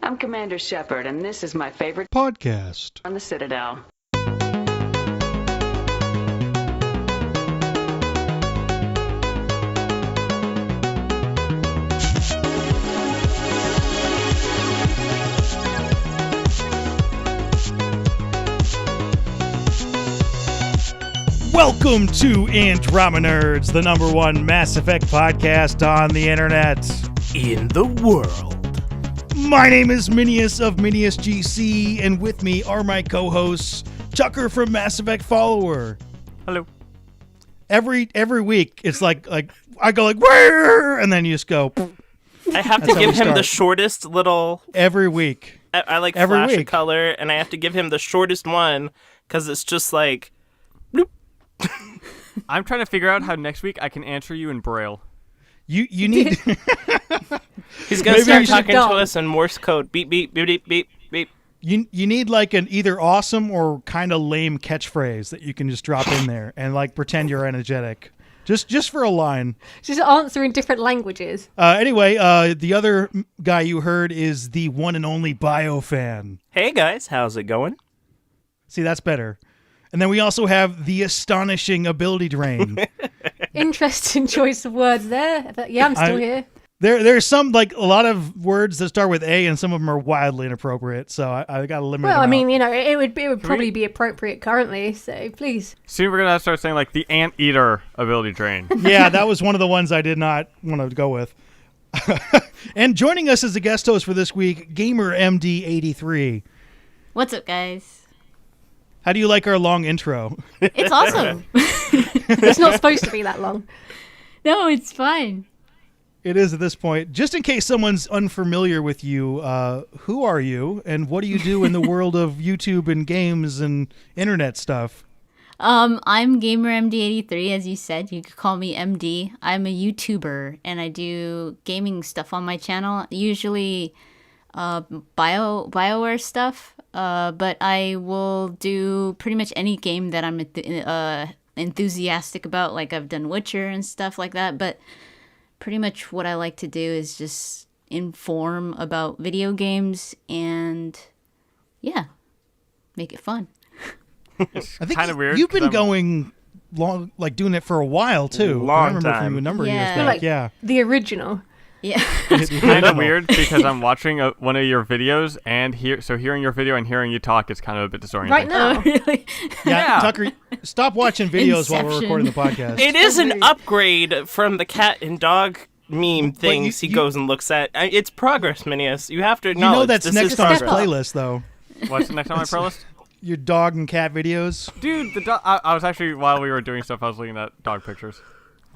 I'm Commander Shepard, and this is my favorite podcast on the Citadel. Welcome to Andromenerds, the number one Mass Effect podcast on the internet. In the world. My name is Minius of Minius GC, and with me are my co-hosts, Tucker from MassEffectFollower. Hello. Every week, it's like I go like, where? And then you just go. I have to give him the shortest little... Every week. I like every flash week. of color, and I have to give him the shortest one, because it's just like... bloop. I'm trying to figure out how next week I can answer you in Braille. You need... He's going to start talking to us in Morse code. Beep, beep, beep, beep, beep, beep. You need like an either awesome or kind of lame catchphrase that you can just drop in there and like pretend you're energetic. Just for a line. Just answer in different languages. Anyway, the other guy you heard is the one and only BioFan. Hey, guys. How's it going? See, that's better. And then we also have the astonishing AbilityDrain. Interesting choice of words there. But yeah, I'm still here. There's some, like, a lot of words that start with A, and some of them are wildly inappropriate, so I got to limit them Well, I out. mean, you know, it would probably be appropriate currently, so please. Soon we're going to start saying, like, the Anteater ability drain. Yeah, that was one of the ones I did not want to go with. And joining us as a guest host for this week, Gamer MD83. What's up, guys? How do you like our long intro? It's awesome. It's not supposed to be that long. No, it's fine. It is at this point. Just in case someone's unfamiliar with you, who are you, and what do you do in the world of YouTube and games and internet stuff? I'm Gamer MD83, as you said. You could call me MD. I'm a YouTuber, and I do gaming stuff on my channel. Usually, BioWare stuff. But I will do pretty much any game that I'm enthusiastic about. Like I've done Witcher and stuff like that. But pretty much what I like to do is just inform about video games and, yeah, make it fun. I think kind of weird. You've been going long, like doing it for a while too. Long I remember time. from a number of years Yeah. back. Like Yeah, the original. Yeah. It's kind of weird because I'm watching one of your videos, and hearing your video and hearing you talk is kind of a bit disorienting. Right now. Oh, really? yeah. Tucker, stop watching videos while we're Inception. recording the podcast. It is an upgrade from the cat and dog meme things he goes and looks at. It's progress, Minius. You have to You acknowledge know that's this next is on his progress. playlist, though. What's the next on my playlist? Your dog and cat videos. Dude, I was actually, while we were doing stuff, I was looking at dog pictures.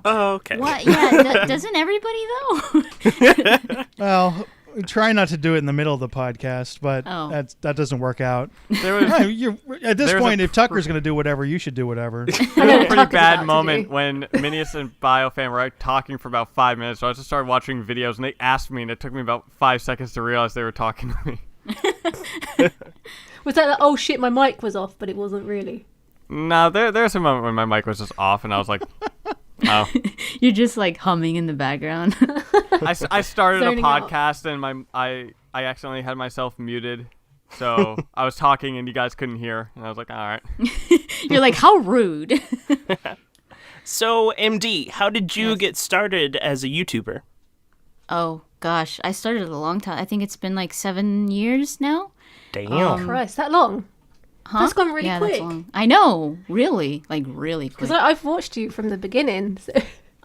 Oh, okay. What? Yeah, doesn't everybody, though? Well, try not to do it in the middle of the podcast, but Oh. that doesn't work out. There was, At this There's point, a if Tucker's going to do whatever, you should do whatever. there was a Tucker's pretty about bad to moment do. when Minius and BioFan were talking for about 5 minutes, so I just started watching videos, and they asked me, and it took me about 5 seconds to realize they were talking to me. Was that like, oh shit, my mic was off, but it wasn't really. No, there's a moment when my mic was just off, and I was like, oh. You're just like humming in the background. I started a Zoning out. podcast, and I accidentally had myself muted, so I was talking, and you guys couldn't hear, and I was like, all right. You're like, how rude. So, MD, how did you get started as a YouTuber? Oh, gosh. I started a long time. I think it's been like 7 years now. Damn. Christ, that long? Huh? That's gone really yeah, quick. That's long. I know. Really. Like, really quick. Because I've watched you from the beginning. So.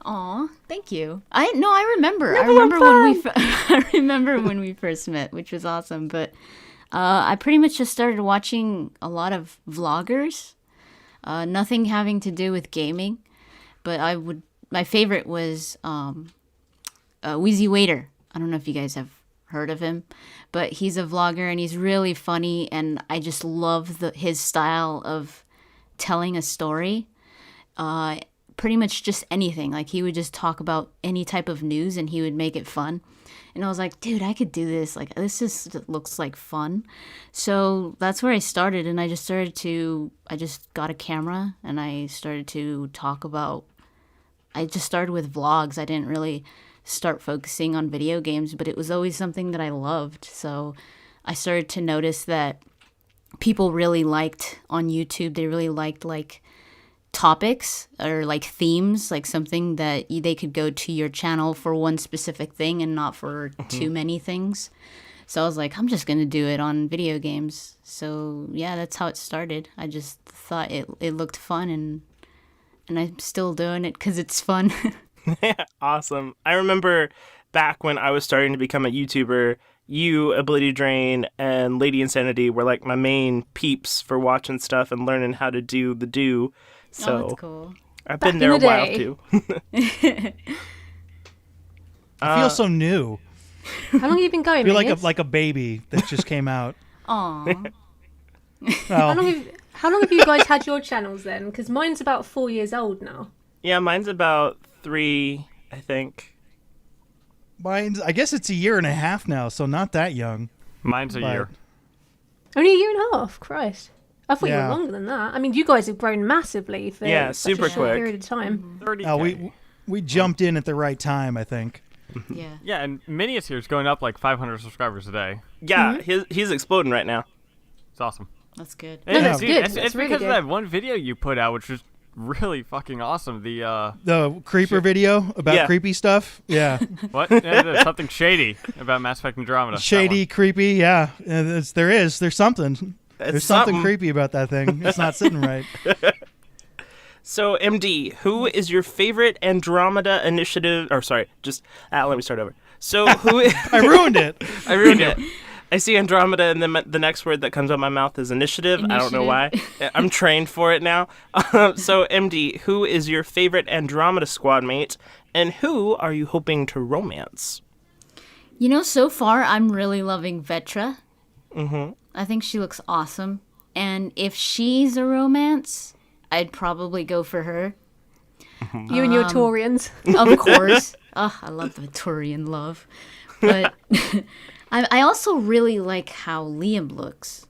Aw, thank you. I remember. Never I remember when we fun. I remember when we first met, which was awesome. But I pretty much just started watching a lot of vloggers. Nothing having to do with gaming, but my favorite was Wheezy Waiter. I don't know if you guys have heard of him, but he's a vlogger and he's really funny, and I just love his style of telling a story. Pretty much just anything. Like, he would just talk about any type of news and he would make it fun. And I was like, dude, I could do this. Like, this just looks like fun. So that's where I started. And I just got a camera and I started to talk about, I just started with vlogs. I didn't really start focusing on video games, but it was always something that I loved. So I started to notice that people really liked on YouTube, they really liked like topics or like themes, like something that they could go to your channel for one specific thing and not for too many things. So I was like, I'm just going to do it on video games. So yeah, that's how it started. I just thought it looked fun, and I'm still doing it because it's fun. Awesome. I remember back when I was starting to become a YouTuber, you, AbilityDrain, and Lady Insanity were like my main peeps for watching stuff and learning how to do the do. So that's cool. I've Back been there in a the while day. too. I feel so new. How long have you been going? I feel Minius? like a baby that just came out. Aw. How Well, long have you guys had your channels then? Because mine's about 4 years old now. Yeah, mine's about 3, I think. mine's, I guess it's a year and a half now, so not that young. Mine's a But- year. Only a year and a half. Christ. I thought you Yeah. were longer than that. I mean, you guys have grown massively for Yeah, such super a short quick. period of time. 30K. We jumped in at the right time, I think. Yeah. Yeah, and Minius here is going up like 500 subscribers a day. Yeah, he's exploding right now. It's awesome. That's good. No, that's dude, good. It's That's really because good. of that one video you put out, which was really fucking awesome. The creeper video about Yeah. creepy stuff. Yeah. What? Yeah, there's something shady about Mass Effect Andromeda. That Shady, creepy. Yeah. There's something. It's There's something something. creepy about that thing. It's not sitting right. So, MD, who is your favorite Andromeda initiative? Or sorry, just let me start over. So, who? I ruined it. I ruined it. I see Andromeda, and then the next word that comes out of my mouth is initiative. I don't know why. I'm trained for it now. So, MD, who is your favorite Andromeda squad mate, and who are you hoping to romance? You know, so far I'm really loving Vetra. Mm-hmm. I think she looks awesome. And if she's a romance, I'd probably go for her. You and your Taurians. Of course. Oh, I love the Turian love. But I also really like how Liam looks.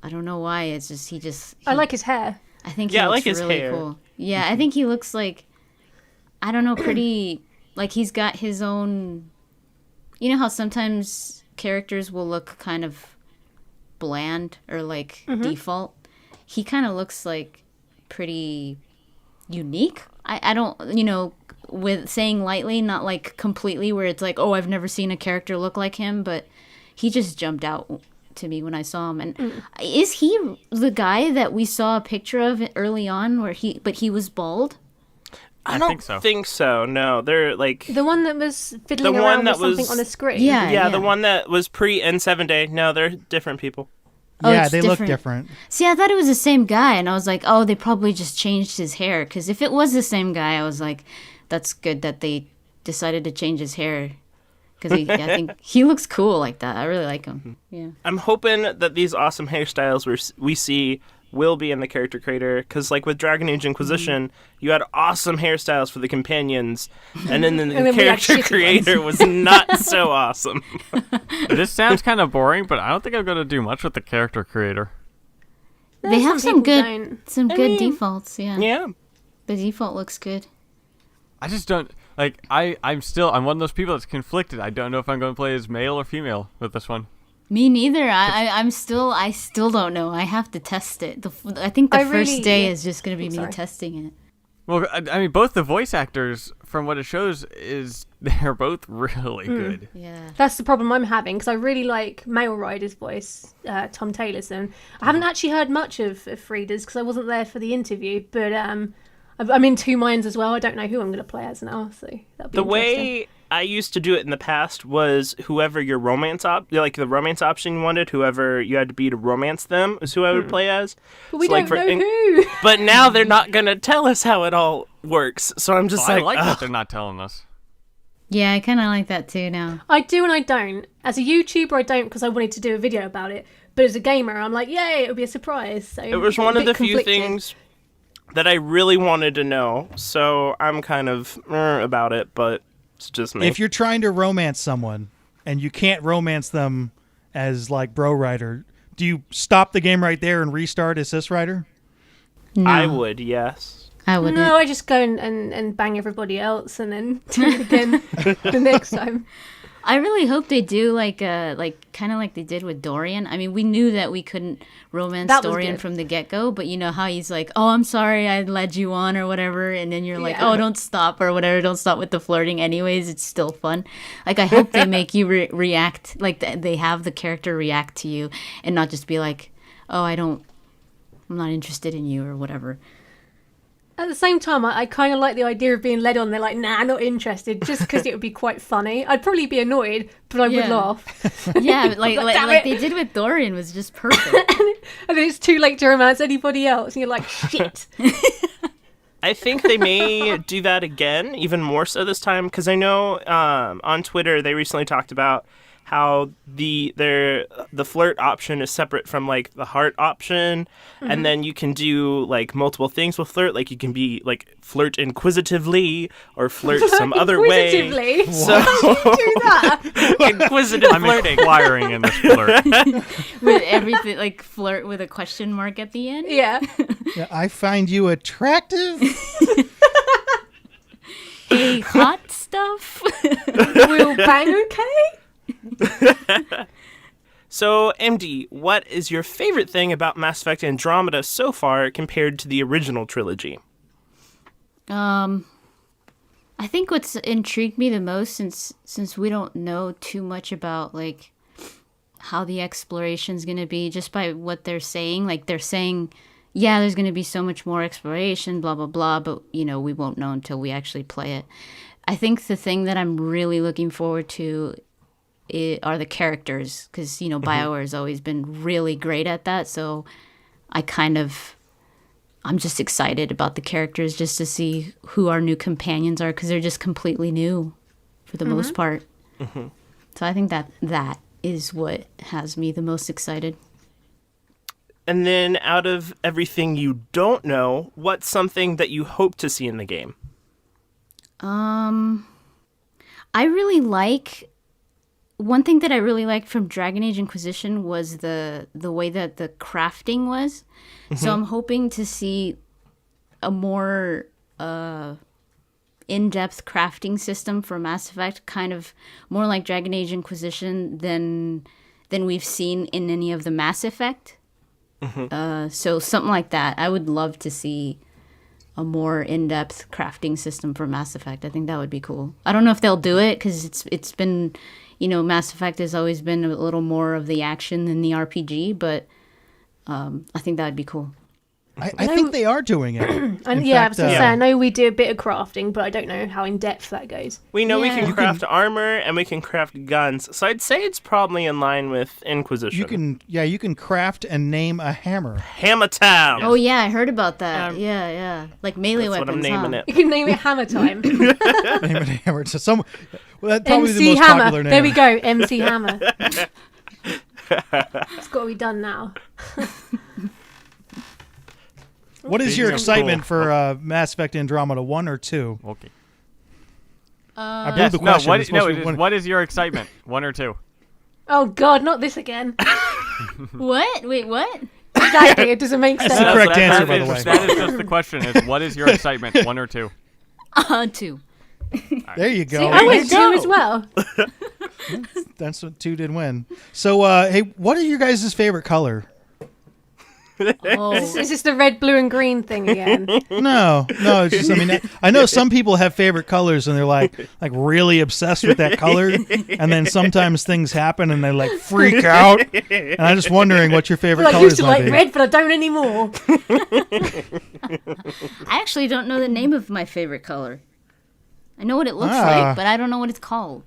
I don't know why. It's just I like his hair. I think Yeah, he I looks like his really hair. cool. Yeah, I think he looks like, I don't know, pretty, like he's got his own, you know how sometimes characters will look kind of bland or like default? He kind of looks like pretty unique. I don't, you know, with saying lightly, not like completely where it's like, oh, I've never seen a character look like him, but he just jumped out to me when I saw him. And is he the guy that we saw a picture of early on where he was bald? I I don't think so. think so. No, they're like The one that was fiddling The one around that with something was- on a screen. Yeah. the one that was pre N7 Day. No, they're different people. Oh, Yeah, it's they look different. different. See, I thought it was the same guy, and I was like, oh, they probably just changed his hair. Because if it was the same guy, I was like, that's good that they decided to change his hair. Because I think he looks cool like that. I really like him. Yeah. I'm hoping that these awesome hairstyles we see will be in the character creator, because like with Dragon Age Inquisition, you had awesome hairstyles for the companions, and then the And then we had character shitty creator was not so awesome. This sounds kind of boring, but I don't think I'm going to do much with the character creator. They have some some people good don't. good defaults. Yeah. Yeah. The default looks good. I just don't like. I'm one of those people that's conflicted. I don't know if I'm going to play as male or female with this one. Me neither. I still don't know. I have to test it. I think the I first really- day yeah. is just going to be me Sorry. testing it. Well, I mean, both the voice actors, from what it shows, is they're both really good. Yeah. That's the problem I'm having, because I really like Male Rider's voice, Tom Taylor's. And I haven't actually heard much of Frida's because I wasn't there for the interview. But I'm in two minds as well. I don't know who I'm going to play as now, so that'll be The interesting. way I used to do it in the past was whoever your romance like the romance option you wanted, whoever you had to be to romance them is who I would play as. But we So, like, don't for know in- who. But now they're not gonna tell us how it all works, so I'm just I like, like that ugh. they're not telling us. Yeah, I kind of like that too now. I do and I don't. As a YouTuber, I don't because I wanted to do a video about it. But as a gamer, I'm like, yay, it'll be a surprise. So It was I'm one a of the bit few conflicted. things that I really wanted to know, so I'm kind of about it, but it's just me. If you're trying to romance someone and you can't romance them as like Bro Rider, do you stop the game right there and restart as Sis Rider? No, I would, yes. I wouldn't. No, I just go and bang everybody else and then do it again the next time. I really hope they do kind of like they did with Dorian. I mean, we knew that we couldn't romance That was Dorian good. from the get-go, but you know how he's like, "Oh, I'm sorry, I led you on," or whatever, and then you're like, Yeah. "Oh, don't stop," or whatever. Don't stop with the flirting. Anyways, it's still fun. Like, I hope they make you react, like they have the character react to you, and not just be like, "Oh, I'm not interested in you," or whatever. At the same time, I kind of like the idea of being led on. They're like, nah, not interested, just because it would be quite funny. I'd probably be annoyed, but I would Yeah. laugh. Yeah, like Damn it. they did with Dorian was just perfect. And then it's too late to romance anybody else, and you're like, shit. I think they may do that again, even more so this time, because I know on Twitter they recently talked about how the flirt option is separate from like the heart option, and then you can do like multiple things with flirt. Like you can be like flirt inquisitively or flirt some other way. Inquisitively? So Do that. inquisitive I'm flirting. inquiring in this flirt. With everything, like flirt with a question mark at the end. Yeah. Yeah, I find you attractive. Hey, hot stuff. We'll bang okay? So, MD, what is your favorite thing about Mass Effect Andromeda so far compared to the original trilogy? I think what's intrigued me the most, since we don't know too much about like how the exploration's gonna be, just by what they're saying. Like they're saying, yeah, there's gonna be so much more exploration, blah blah blah, but you know we won't know until we actually play it. I think the thing that I'm really looking forward to are the characters, because you know BioWare has always been really great at that. So I'm just excited about the characters, just to see who our new companions are, because they're just completely new for the most part. So I think that is what has me the most excited. And then, out of everything you don't know, what's something that you hope to see in the game? I really like... One thing that I really liked from Dragon Age Inquisition was the way that the crafting was. So I'm hoping to see a more in-depth crafting system for Mass Effect, kind of more like Dragon Age Inquisition than we've seen in any of the Mass Effect. So something like that. I would love to see a more in-depth crafting system for Mass Effect. I think that would be cool. I don't know if they'll do it, because it's been... You know, Mass Effect has always been a little more of the action than the RPG, but I think that would be cool. I think they are doing it. And In yeah, I fact, was going to say, I know we do a bit of crafting, but I don't know how in-depth that goes. We know we Yeah. can craft armor and we can craft guns, so I'd say it's probably in line with Inquisition. you can craft and name a hammer. Hammer Town! Oh, yeah, I heard about that. Yeah. Like melee That's weapons, what I'm naming huh? You can name it Hammer Time. Name it a hammer. So that's probably the MC most Hammer. popular name. There we go, MC Hammer. It's got to be done now. What is your Speaking of excitement cool- for Mass Effect Andromeda, 1 or 2? Okay. I blew Yes, the no, question. what, It's supposed no, to it be is, one- what is your excitement? 1 or 2? Oh, God, not this again. What? Wait, what? Exactly, it doesn't make That's sense. the correct that answer, by is- the way. That is just the question, is what is your excitement, 1 or 2? 2. There you go. See, I went 2 as well. That's what 2 did win. So, hey, what is your guys' favorite color? Oh, Is this the red, blue, and green thing again? No, it's just, I mean, I know some people have favorite colors and they're like really obsessed with that color, and then sometimes things happen and they like freak out. And I'm just wondering what your favorite Well, I used colors to might like be. red, but I don't anymore. I actually don't know the name of my favorite color. I know what it looks Ah. like, but I don't know what it's called.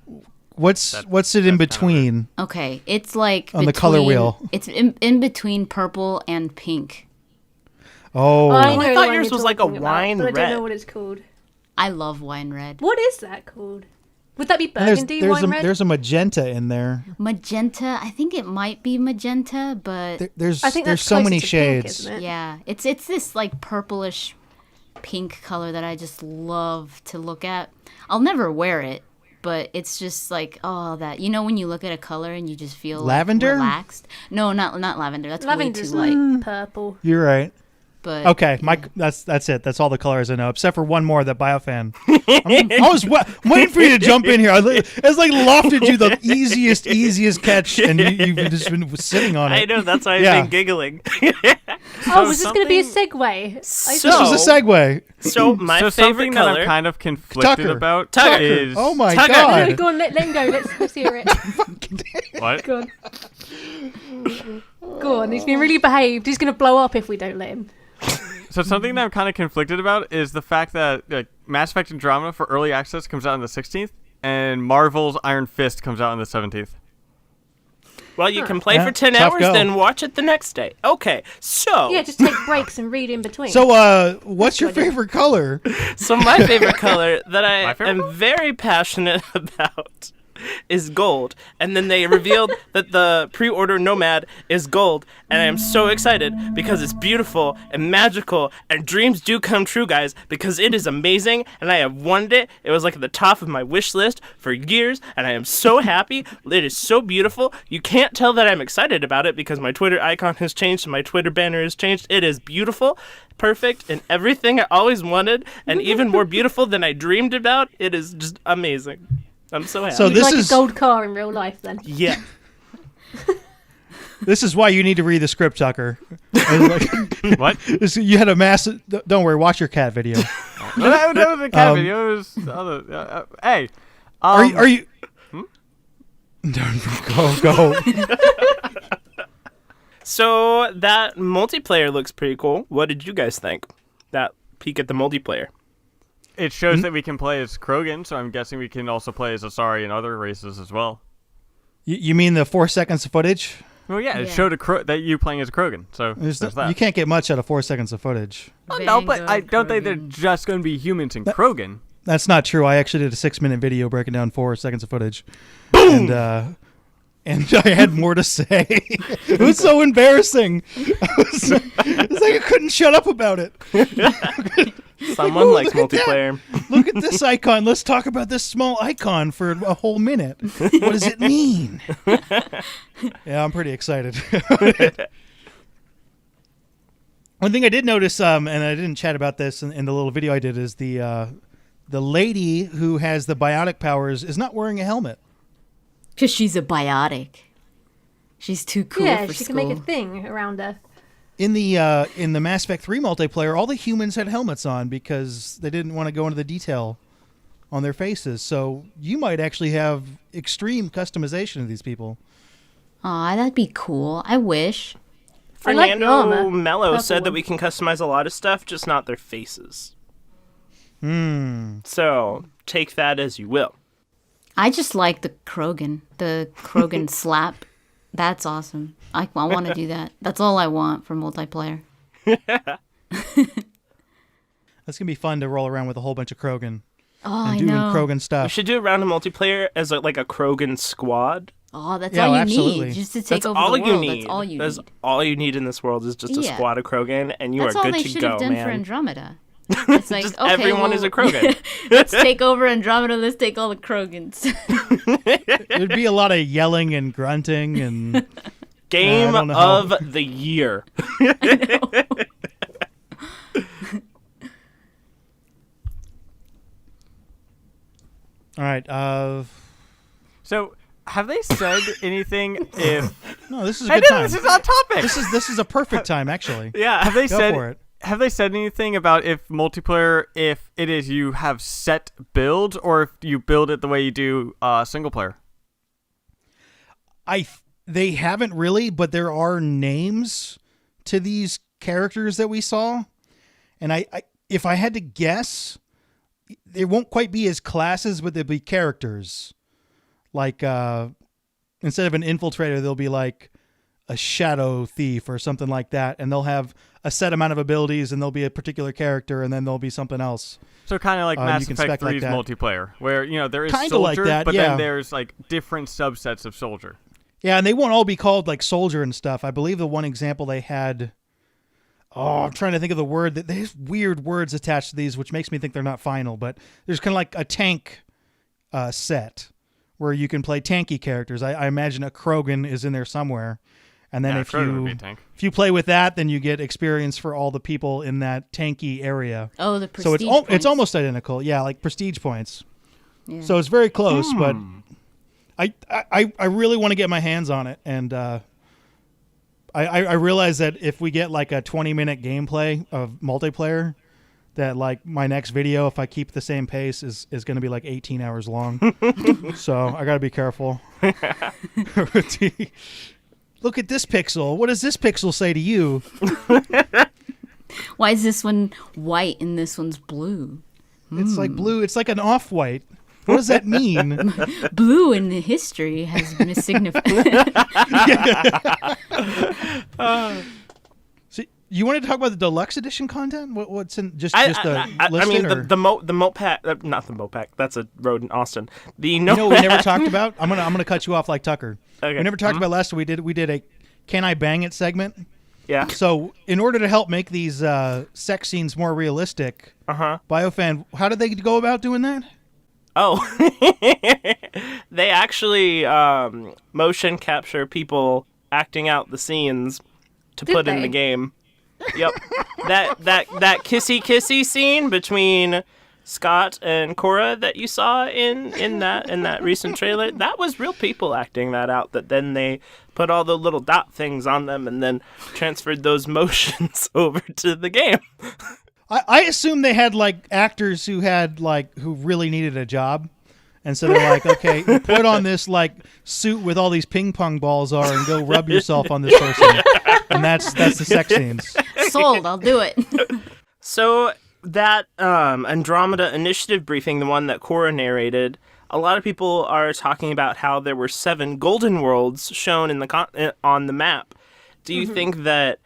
What's it in between? Okay, it's like On the color wheel. It's in between purple and pink. Oh, I know I the thought one yours you're was like a talking about, wine but I don't red. know what it's called. I love wine red. What is that called? Would that be and there's burgundy, there's wine a, red? there's a magenta in there. Magenta. I think it might be magenta, but There's I think there's that's so closer many to pink, shades. isn't it? yeah, it's this like purplish pink color that I just love to look at. I'll never wear it, but it's just like, oh, that, you know, when you look at a color and you just feel like, Lavender? relaxed. No, not lavender. That's way Lavender's too light. purple. You're right. But Okay, that's it. That's all the colors I know, except for one more, that BioFan. I'm waiting for you to jump in here. It's like lofted you the easiest catch, and you've just been sitting on it. I know, that's why I've been giggling. Oh, was this going to be a segue? This was a segue. So my favorite something color. that I'm kind of conflicted Tucker. about Tucker. is Oh my Tucker. god! No, go on, let him go. Let's hear it. what? Go on. Go on. He's been really behaved. He's going to blow up if we don't let him. So something that I'm kind of conflicted about is the fact that Mass Effect Andromeda for early access comes out on the 16th, and Marvel's Iron Fist comes out on the 17th. Well, you can play Yeah, for 10 tough hours, go. then watch it the next day. Okay, so Yeah, just take breaks and read in between. So, what's your favorite color? so my favorite color that I My favorite am very passionate about is gold. And then they revealed that the pre-order nomad is gold, and I am so excited because it's beautiful and magical, and dreams do come true, guys, because it is amazing, and I have wanted it. It was like at the top of my wish list for years, and I am so happy. It is so beautiful. You can't tell that I'm excited about it because my Twitter icon has changed and my Twitter banner has changed. It is beautiful, perfect, and everything I always wanted, and even more beautiful than I dreamed about. It is just amazing. I'm so happy. So It's this like is a gold car in real life, then. Yeah. this is why you need to read the script, Tucker. What? You had a massive. Don't worry, watch your cat video. No, that was the cat video. It was the other. Hey. Are you? Go. So that multiplayer looks pretty cool. What did you guys think? That peek at the multiplayer. It shows that we can play as Krogan, so I'm guessing we can also play as Asari and other races as well. You mean the 4 seconds of footage? Well, yeah, it Yeah. showed that you playing as Krogan, so there's that. You can't get much out of 4 seconds of footage. Oh, no, but Vanguard I don't think they're Krogan. just going to be humans in Krogan. That's not true. I actually did a 6-minute video breaking down 4 seconds of footage. Boom! And I had more to say. It was so embarrassing. It's like I couldn't shut up about it. Someone likes look at that. multiplayer. Look at this icon. Let's talk about this small icon for a whole minute. What does it mean? Yeah, I'm pretty excited. One thing I did notice, and I didn't chat about this in the little video I did, is the lady who has the biotic powers is not wearing a helmet. because she's a biotic. She's too cool Yeah, for she school. can make a thing around her. In the Mass Effect 3 multiplayer, all the humans had helmets on because they didn't want to go into the detail on their faces. So you might actually have extreme customization of these people. Aw, that'd be cool. I wish. I like the Fernando armor. Mello Purple said that one. we can customize a lot of stuff, just not their faces. So take that as you will. I just like the Krogan slap. That's awesome. I want to do that. That's all I want for multiplayer. That's gonna be fun to roll around with a whole bunch of Krogan Oh, and I doing know. Krogan We stuff. should do a round of multiplayer as like a Krogan squad. Oh, that's Yeah, all you absolutely. need. Just to take That's over all the you world. need. That's all you That's need. all you need in this world is just a Yeah. squad of Krogan, and you That's are all good they to should go, have done man. for Andromeda. It's like, Just okay, everyone is a well, Krogan. let's take over Andromeda. Let's take all the Krogans. There'd be a lot of yelling and grunting and Game don't know how- of the year. all right. So, have they said anything if... No, this is a Hey, good no, time. this is on topic! This is a perfect time, actually. Yeah. Have they Go said... for it. Have they said anything about if multiplayer, if it is you have set builds, or if you build it the way you do single player? They haven't really, but there are names to these characters that we saw, and I if I had to guess, they won't quite be as classes, but they'll be characters. Like instead of an infiltrator, they'll be like a shadow thief or something like that, and they'll have a set amount of abilities, and there'll be a particular character, and then there'll be something else. So kind of like You Mass can Effect spec like 3's that. multiplayer, where, you know, there is Kinda like soldier, that, but yeah. then there's like different subsets of soldier. Yeah, and they won't all be called like soldier and stuff. I believe the one example they had. Oh, I'm trying to think of the word. There's weird words attached to these, which makes me think they're not final. But there's kind of like a tank set where you can play tanky characters. I imagine a Krogan is in there somewhere, And then Yeah, Crota would be a tank. if you play with that, then you get experience for all the people in that tanky area. Oh, the prestige So it's points. almost identical. Yeah, like prestige points. Yeah. So it's very close, but I really want to get my hands on it, and I realize that if we get like a 20-minute gameplay of multiplayer, that like my next video, if I keep the same pace, is going to be like 18 hours long. So I got to be careful. Look at this pixel. What does this pixel say to you? Why is this one white and this one's blue? It's like blue. It's like an off-white. What does that mean? Blue in the history has been significant. So you wanted to talk about the deluxe edition content? What's in just I listed, mean, or? the Mopac, not the Mopac. That's a road in Austin. The You know what we never talked about? I'm gonna cut you off like Tucker. Okay. We never talked about last week. We did a "Can I Bang It" segment. Yeah. So in order to help make these sex scenes more realistic, BioFan, how did they go about doing that? Oh, they actually motion capture people acting out the scenes to Did put in they? the game. Yep. that kissy scene between Scott and Cora that you saw in that recent trailer, that was real people acting that out, that then they put all the little dot things on them and then transferred those motions over to the game. I assume they had like actors who really needed a job, and so they're like, okay, put on this like suit with all these ping pong balls are, and go rub yourself on this person, and that's the sex scenes. Sold, I'll do it. So that Andromeda initiative briefing, the one that Cora narrated, a lot of people are talking about how there were 7 golden worlds shown in on the map. Do you think that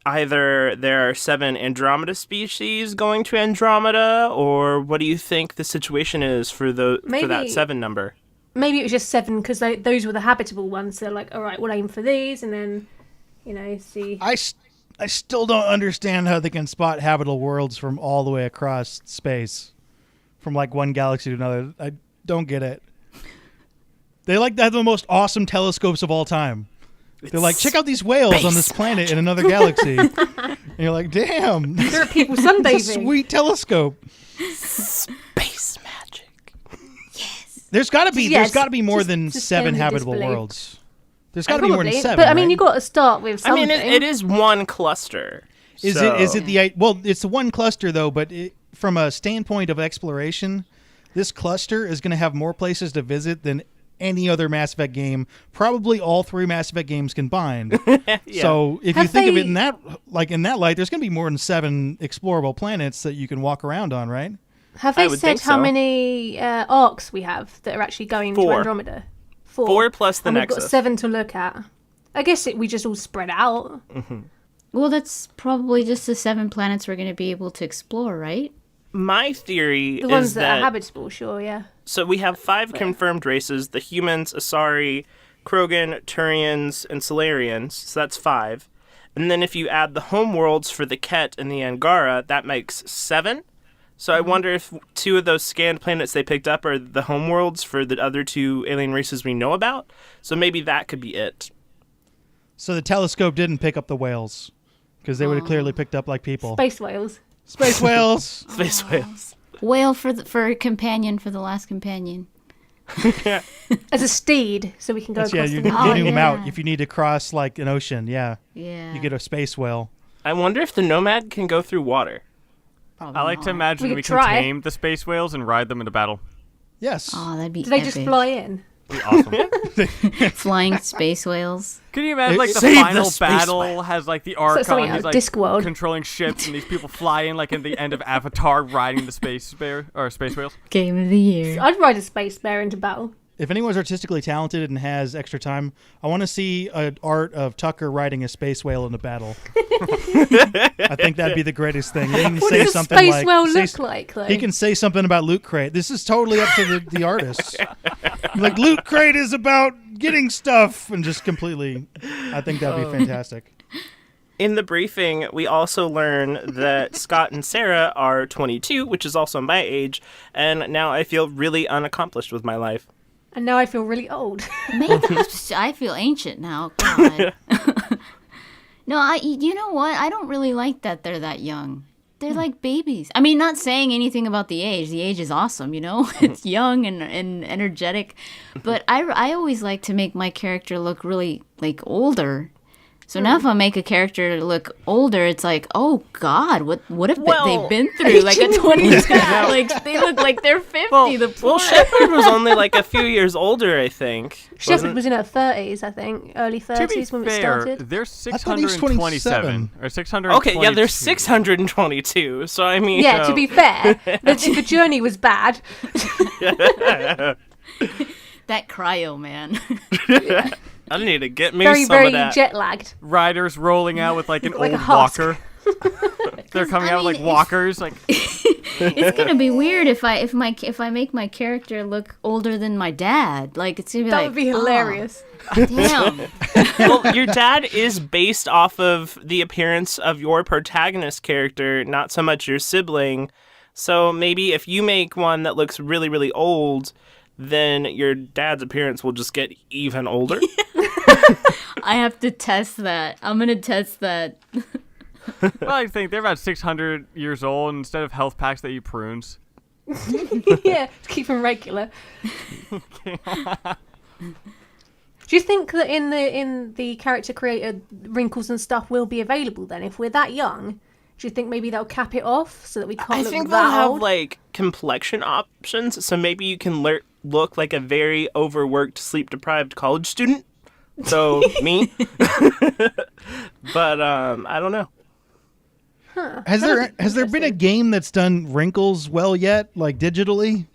either there are 7 Andromeda species going to Andromeda, or what do you think the situation is for that 7 number? Maybe it was just 7 because those were the habitable ones. So like, all right, we'll aim for these, and then see. I still don't understand how they can spot habitable worlds from all the way across space, from like one galaxy to another. I don't get it. They like have the most awesome telescopes of all time. They're like, check out these whales on this planet in another galaxy. And you're like, damn, There are people it's a sunbathing. sweet telescope. Space magic. There's got to be more just than suspend 7 the habitable disbelief. worlds. There's got to be more than Probably, 7. but I mean, right? you got to start with I something. mean, it is one cluster. It's the one cluster though, but from a standpoint of exploration, this cluster is going to have more places to visit than any other Mass Effect game, probably all 3 Mass Effect games combined. So if you think of it in that light, there's going to be more than 7 explorable planets that you can walk around on, right? Have I they would said think how so. many arcs we have that are actually going to 4. Andromeda? 4 plus the and Nexus. We've got 7 to look at. I guess we just all spread out. Well, that's probably just the 7 planets we're going to be able to explore, right? My theory The ones is that are habitable, sure, yeah. So we have 5 confirmed races: the humans, Asari, Krogan, Turians, and Solarians. So that's 5. And then if you add the home worlds for the Ket and the Angara, that makes 7. So I wonder if 2 of those scanned planets they picked up are the home worlds for the other 2 alien races we know about. So maybe that could be it. So the telescope didn't pick up the whales, because they would have clearly picked up like people. Space whales. Space whales. Space whales. Whale for a companion for the last companion. As a steed, so we can go Yeah, across you the Oh, get them yeah. out if you need to cross like an ocean. Yeah, Yeah. you get a space whale. I wonder if the Nomad can go through water. Probably I like to not. imagine We we could can try. tame the space whales and ride them into battle. Yes. Oh, that'd be Do they epic. just fly in? Be awesome. Flying space whales. Can you imagine like the Save the final space battle whale. has like the something Archon, out he's of like Discworld. controlling ships, and these people fly in like in the end of Avatar, riding the space whales. Game of the year. I'd ride a space bear into battle. If anyone's artistically talented and has extra time, I want to see an art of Tucker riding a space whale in a battle. I think that'd be the greatest thing. He can What say does a something space like, whale say- look like, though? He can say something about Loot Crate. This is totally up to the artists. Like, Loot Crate is about getting stuff, and just completely. I think that'd be fantastic. In the briefing, we also learn that Scott and Sarah are 22, which is also my age, and now I feel really unaccomplished with my life. And now I feel really old. I feel ancient now. God. No, you know what? I don't really like that they're that young. They're like babies. I mean, not saying anything about the age. The age is awesome, you know? It's young and energetic. But I always like to make my character look really, like, older. So now if I make a character look older, it's like, oh God, what have they been through? Like a 20s guy, like they look like they're 50. Well, Shepard was only like a few years older, I think. Shepard was in her 30s, I think, early 30s when we started. They're I thought he was 627 or 600. Okay, yeah, they're 622. So I mean, Yeah, to be fair, the journey was bad. That cryo, man. I need to get me Very, some very of that. jet lagged. Riders rolling out with like an Like a old husk. walker. They're coming out with like if- walkers. Like It's gonna be weird if I make my character look older than my dad. Like it's gonna be That would be hilarious. Oh, damn. Well, your dad is based off of the appearance of your protagonist character, not so much your sibling. So maybe if you make one that looks really, really old, then your dad's appearance will just get even older. I have to test that. I'm gonna test that. well, I think they're about 600 years old. And instead of health packs, they eat prunes. Yeah, to keep them regular. Do you think that in the character creator wrinkles and stuff will be available then? If we're that young, do you think maybe they'll cap it off so that we can't I look think they'll that have old? like complexion options, so maybe you can look like a very overworked, sleep-deprived college student. So me, but I don't know. Has there been a game that's done wrinkles well yet, like digitally?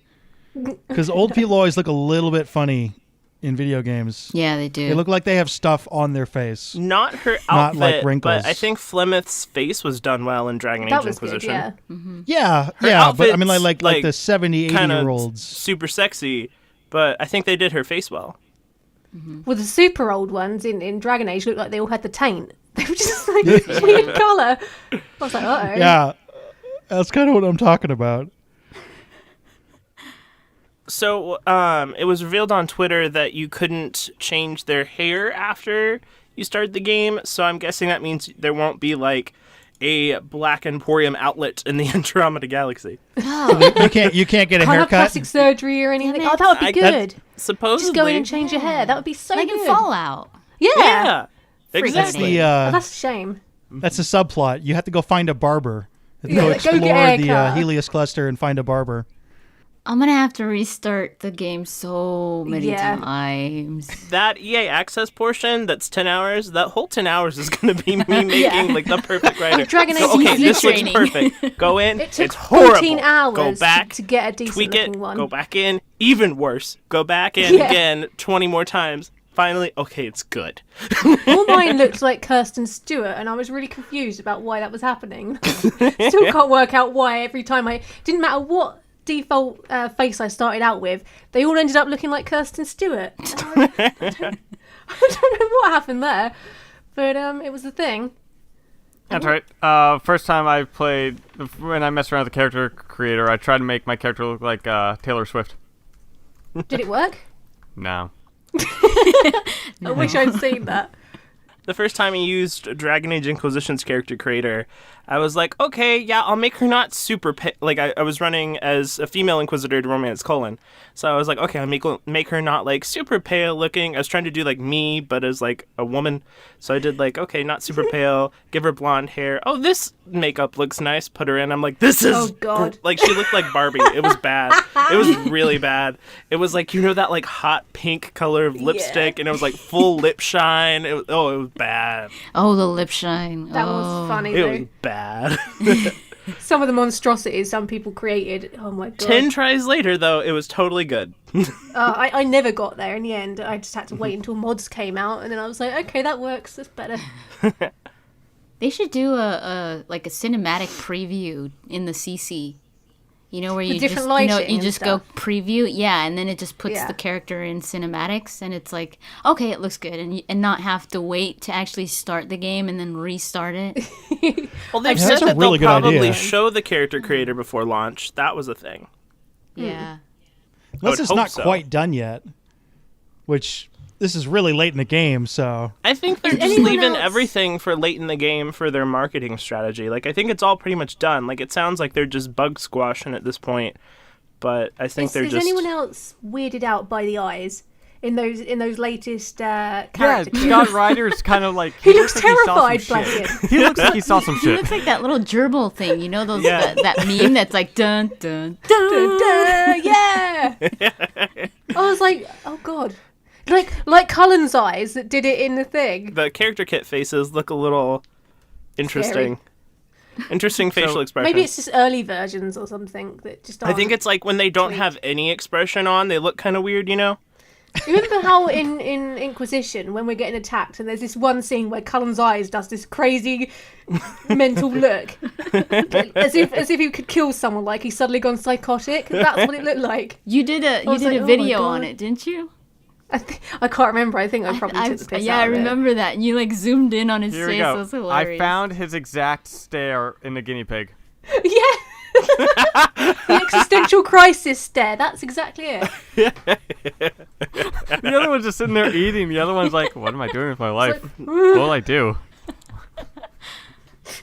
Because old people always look a little bit funny in video games. Yeah, they do. They look like they have stuff on their face. Not her Not outfit, like wrinkles. but I think Flemeth's face was done well in Dragon That Age was good, Inquisition. yeah. Yeah, but I mean outfit's, like the 70, 80 year olds. Super sexy, but I think they did her face well. Well, the super old ones in Dragon Age looked like they all had the taint. They were just like this weird colour. I was like, uh-oh. Yeah, that's kind of what I'm talking about. So, it was revealed on Twitter that you couldn't change their hair after you started the game, so I'm guessing that means there won't be, like, a Black Emporium outlet in the Andromeda Galaxy. You can't get a Can't have haircut. plastic surgery or anything. Damn it. Oh, that would be good. Supposedly. Just go in and change your hair. That would be so like good. in Fallout. Yeah. Yeah, Freak. exactly. Oh, that's a shame. That's a subplot. You have to go find a barber. You have to Yeah, go go explore get a the haircut. Helios cluster and find a barber. I'm gonna have to restart the game so many Yeah. times. That EA Access portion, that's 10 hours, that whole 10 hours is going to be me making, like, the perfect writer. Dragon Age So, okay, easy this looks training. perfect. Go in, It took it's horrible. 14 hours Go back, to get a decent tweak it, looking one. go back in, even worse. Go back in Yeah. again 20 more times. Finally, okay, it's good. All mine looked like Kirsten Stewart, and I was really confused about why that was happening. Still can't work out why every time didn't matter what default face I started out with, they all ended up looking like Kirsten Stewart. I don't know what happened there, but it was a thing. That's right. First time I played, when I messed around with the character creator, I tried to make my character look like Taylor Swift. Did it work? No. I wish I'd seen that. The first time I used Dragon Age Inquisition's character creator, I was like, okay, yeah, I'll make her not super like I was running as a female Inquisitor to romance Colin, so I was like, okay, I'll make her not like super pale looking. I was trying to do like me, but as like a woman, so I did like, okay, not super pale, give her blonde hair. Oh, this makeup looks nice. Put her in. I'm like, this is Oh, God. like she looked like Barbie. It was bad. It was really bad. It was like, you know, that like hot pink color of lipstick, and it was like full lip shine. It was bad. Oh, the lip shine. That oh. was funny It though. was bad. Some of the monstrosities some people created. Oh my god. 10 tries later, though, it was totally good. I never got there in the end. I just had to wait until mods came out, and then I was like, okay, that works. That's better. They should do a cinematic preview in the CC. You know, where you different just lighting you and just go stuff. preview, yeah, and then it just puts Yeah. the character in cinematics, and it's like, okay, it looks good, and not have to wait to actually start the game and then restart it. Well, they've Yeah, said that's a that really they'll good probably idea. show the character creator before launch. That was a thing. Yeah. Unless would it's hope not so. quite done yet, which this is really late in the game, so I think they're Is just anyone leaving else- everything for late in the game for their marketing strategy. Like, I think it's all pretty much done. Like, it sounds like they're just bug squashing at this point, but I think they're Is just... anyone else weirded out by the eyes in those latest Yeah, character kits? Scott Ryder's kind of like He looks like he saw some terrified, shit. bless him. He looks like he saw some He shit. looks like that little gerbil thing, you know, those Yeah. that meme that's like dun dun dun. Yeah. I was like, oh god, like Cullen's eyes that did it in the thing. The character kit faces look a little interesting. Interesting facial expressions. Maybe it's just early versions or something that just. I think aren't it's like when they don't tweaked. have any expression on, they look kind of weird, you know? Remember how in Inquisition, when we're getting attacked, and there's this one scene where Cullen's eyes does this crazy mental look, as if he could kill someone, like he's suddenly gone psychotic. That's what it looked like. You did was like, a oh my video God. on it, didn't you? I can't remember. I think I probably took the piss yeah, out I of it. remember that. You like zoomed in on his Here we face. It go. was hilarious. I found his exact stare in the guinea pig. Yeah. The existential crisis stare. That's exactly it. The other one's just sitting there eating. The other one's like, what am I doing with my life? What will I do?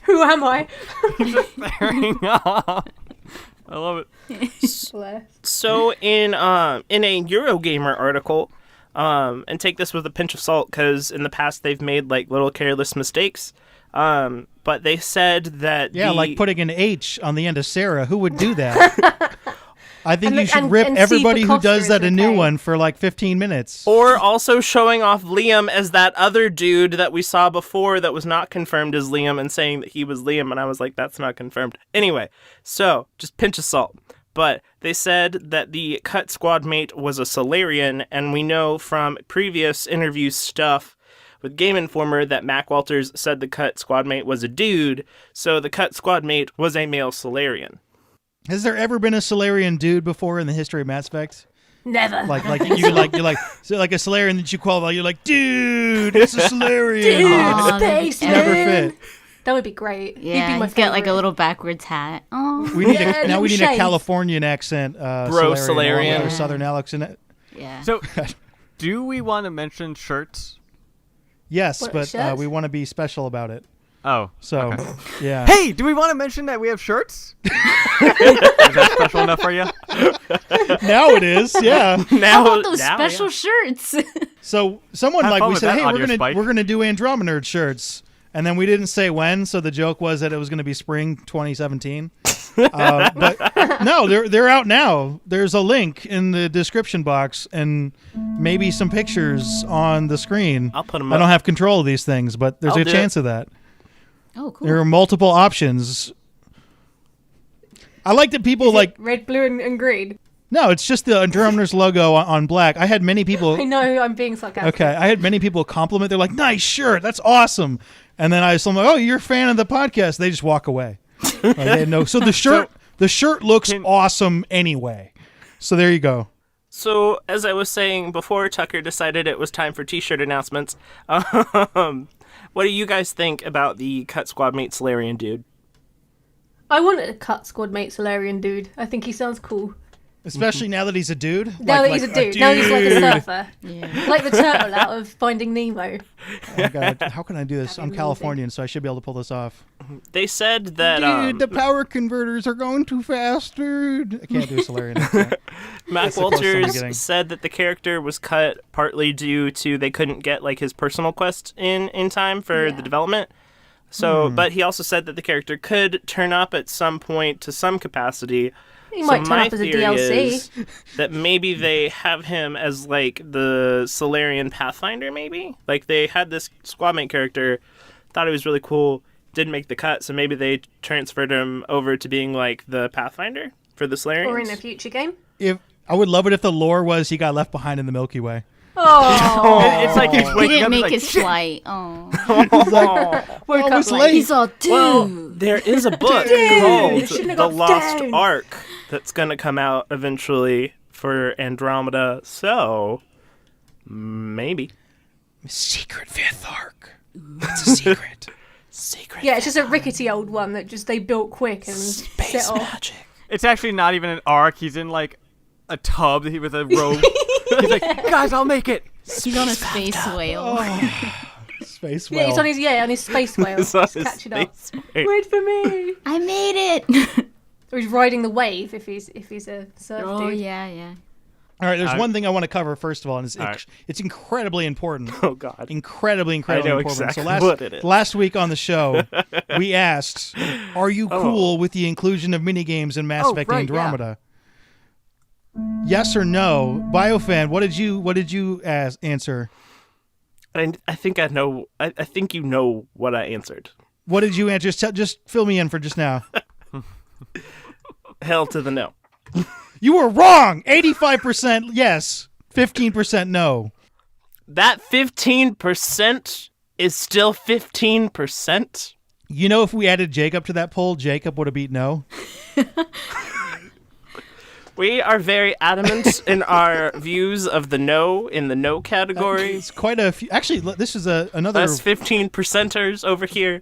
Who am I? Staring off. I love it. Bless. So in a Eurogamer article, and take this with a pinch of salt because in the past they've made like little careless mistakes, but they said that like putting an H on the end of Sarah. Who would do that? I think you should rip and C everybody for who Costa does is that a new okay. one for like 15 minutes. or also showing off Liam as that other dude that we saw before that was not confirmed as Liam and saying that he was Liam, and I was like, that's not confirmed. Anyway, so just pinch of salt. But they said that the cut squad mate was a Solarian, and we know from previous interview stuff with Game Informer that Mac Walters said the cut squad mate was a dude, so the cut squad mate was a male Solarian. Has there ever been a Solarian dude before in the history of Mass Effect? Never. You're like a Solarian that you qualify. You're like, dude, it's a Solarian. Dude, Aw, space Never man. fit. That would be great. He'd Yeah, be my he's got like a favourite. little backwards hat. Oh, We need Yeah, now we need little a shades. Californian accent. Solarian. Or Southern Alex in it. yeah. So, do we want to mention shirts? Yes, What, but shirts? we want to be special about it. Oh. So, okay. yeah. Hey, do we want to mention that we have shirts? Is that special enough for you? Now it is. Yeah. Now, How about those now, special yeah. shirts? So someone Have like fun we with said, that, hey, Audio Spike." we're gonna do Andromenerd shirts, and then we didn't say when. So the joke was that it was gonna be spring 2017. But no, they're out now. There's a link in the description box and maybe some pictures on the screen. I'll put 'em I up. don't have control of these things, but there's I'll a do chance of that. Oh, cool. There are multiple options. I like that people like. red, blue, and green. No, it's just the Andromenerds logo on black. I had many people. I know I'm being sarcastic. Okay, I had many people compliment. They're like, "Nice shirt, that's awesome." And then I'm like, "Oh, you're a fan of the podcast." They just walk away. Like, they had no. So the shirt looks awesome anyway. So there you go. So, as I was saying before, Tucker decided it was time for T-shirt announcements. What do you guys think about the cut squad mate Solarian dude? I want a cut squad mate Solarian dude. I think he sounds cool. Especially now that he's a dude. Now that he's a dude. Now he's like a surfer. Yeah. Like the turtle out of Finding Nemo. Oh, God. How can I do this? I'm amazing. Californian, so I should be able to pull this off. They said that Dude, the power converters are going too fast, dude. I can't do a Solarian accent. Mac That's the closest I'm getting. Walters said that the character was cut partly due to they couldn't get like his personal quest in time for the development. So, but he also said that the character could turn up at some point to some capacity. He might turn my up as a theory DLC. is that maybe they have him as like the Solarian Pathfinder. Maybe like they had this squadmate character, thought he was really cool, didn't make the cut, so maybe they transferred him over to being like the Pathfinder for the Solarians. Or in a future game. If I would love it if the lore was he got left behind in the Milky Way. Oh, It's like he's He waking didn't up make like, his flight. Oh, woke I up was late. late. he's all dude. Well, there is a book you called shouldn't have The got Lost down. Ark that's going to come out eventually for Andromeda, so maybe. Secret fifth arc. It's a secret. Secret Yeah, it's just a rickety old one that just they built quick and space set off. magic. it's actually not even an arc. He's in like a tub with a robe. He's like, guys, I'll make it. He's on a space whale. Space Yeah, whale. he's on his space whale. It's on Just his catching up. space whale. Wait for me. I made it. Or he's riding the wave if he's a surf Oh dude. yeah. All right, there's one thing I want to cover first of all, and it's, All right. it's incredibly important. Oh God. Incredibly I know important. exactly so what it is. last week on the show, we asked, "Are you Oh. cool with the inclusion of minigames in Mass Oh, Effect right, Andromeda?" Yes or no? BioFan, what did you answer? I think I know. I think you know what I answered. What did you answer? Just fill me in for just now. Hell to the no. You were wrong. 85% yes, 15% no. That 15% is still 15%. You know, if we added Jacob to that poll, Jacob would have beat no. We are very adamant in our views of the no in the no category. It's quite a few. Actually, this is another Us 15%ers over here.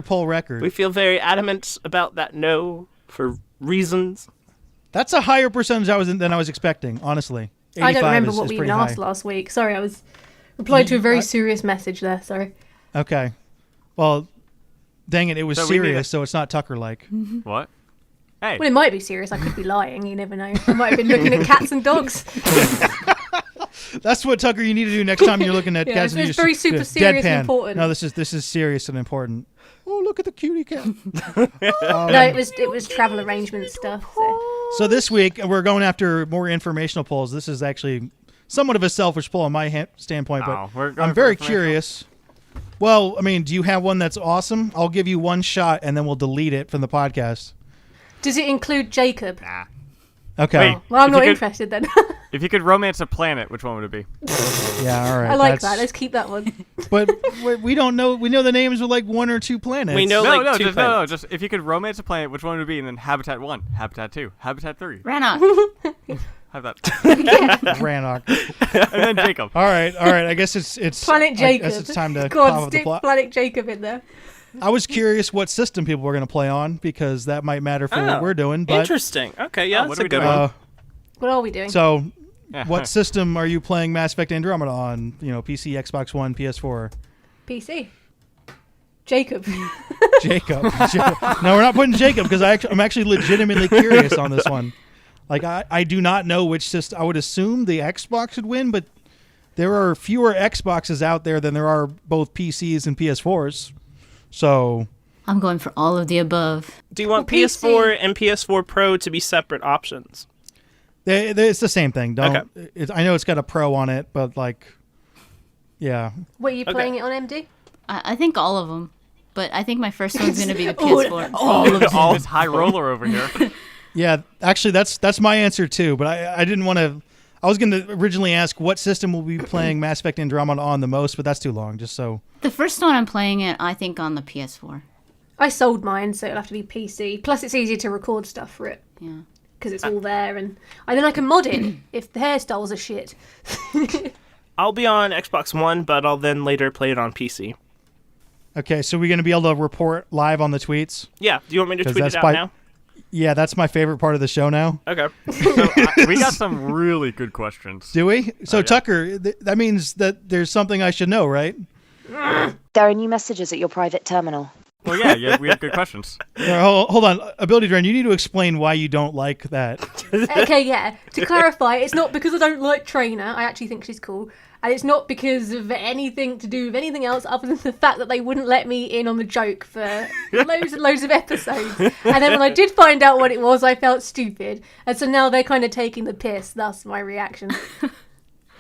poll record. We feel very adamant about that no for reasons. That's a higher percentage than I was expecting, honestly. I don't 85 remember is what we pretty even asked high. last week. Sorry, I was replying to a very serious message there. Sorry. Okay. Well, dang it, it was So we need serious, so it's not Tucker-like. What? Hey. Well, it might be serious. I could be lying. You never know. I might have been looking at cats and dogs. That's what, Tucker, you need to do next time you're looking at Yeah, cats. it's and you very just- super serious and deadpan. important. No, this is serious and important. Oh, look at the cutie cat. No, it was travel arrangement stuff. So this week, we're going after more informational polls. This is actually somewhat of a selfish poll on my standpoint, Oh, we're but going I'm for very informational? curious. Well, I mean, do you have one that's awesome? I'll give you one shot, and then we'll delete it from the podcast. Does it include Jacob? Nah. Okay. Wait. Well, I'm If not you could- interested then. If you could romance a planet, which one would it be? Yeah, all right. I like that's- that. Let's keep that one. But we don't know. We know the names of like one or two planets. We know No, like two planets. just if you could romance a planet, which one would it be? And then Habitat 1, Habitat 2, Habitat 3. Rannoch. Have that. Rannoch. And then Jacob. All right. I guess it's Planet Jacob. I guess it's time to Go pop on, up the stick plot. Planet Jacob in there. I was curious what system people were going to play on because that might matter for Oh, what we're doing. But Interesting. Okay, yeah, Oh, what that's are a we good doing? one. What are we doing? so what system are you playing Mass Effect Andromeda on? You know, PC, Xbox One, PS4. PC. Jacob. Jacob. No, we're not putting Jacob because I'm actually legitimately curious on this one. Like I do not know which system. I would assume the Xbox would win, but there are fewer Xboxes out there than there are both PCs and PS4s. So I'm going for all of the above. Do you want Well, PS4 and PS4 Pro to be separate options? it's the same thing. Don't. Okay. I know it's got a Pro on it, but like, yeah. Were you playing it on MD? I think all of them, but I think my first one's gonna be the PS4. All of this high roller over here. Yeah, actually, that's my answer too. But I didn't want to. I was going to originally ask what system will we be playing Mass Effect Andromeda on the most, but that's too long. Just so. The first one I'm playing it, I think, on the PS4. I sold mine, so it'll have to be PC. Plus, it's easier to record stuff for it Yeah. because it's all there, and then I can mod it if the hairstyles are shit. I'll be on Xbox One, but I'll then later play it on PC. Okay, so we're going to be able to report live on the tweets. Yeah, do you want me to 'Cause tweet it that's out by- now? Yeah, that's my favorite part of the show now. Okay. So we got some really good questions. Do we? So yeah. Tucker, that means that there's something I should know, right? There are new messages at your private terminal. Well, yeah, we have good questions. Hold on, AbilityDrain, you need to explain why you don't like that. Okay, yeah. To clarify, it's not because I don't like Trainer. I actually think she's cool. And it's not because of anything to do with anything else other than the fact that they wouldn't let me in on the joke for loads and loads of episodes. And then when I did find out what it was, I felt stupid. And so now they're kind of taking the piss. That's my reaction.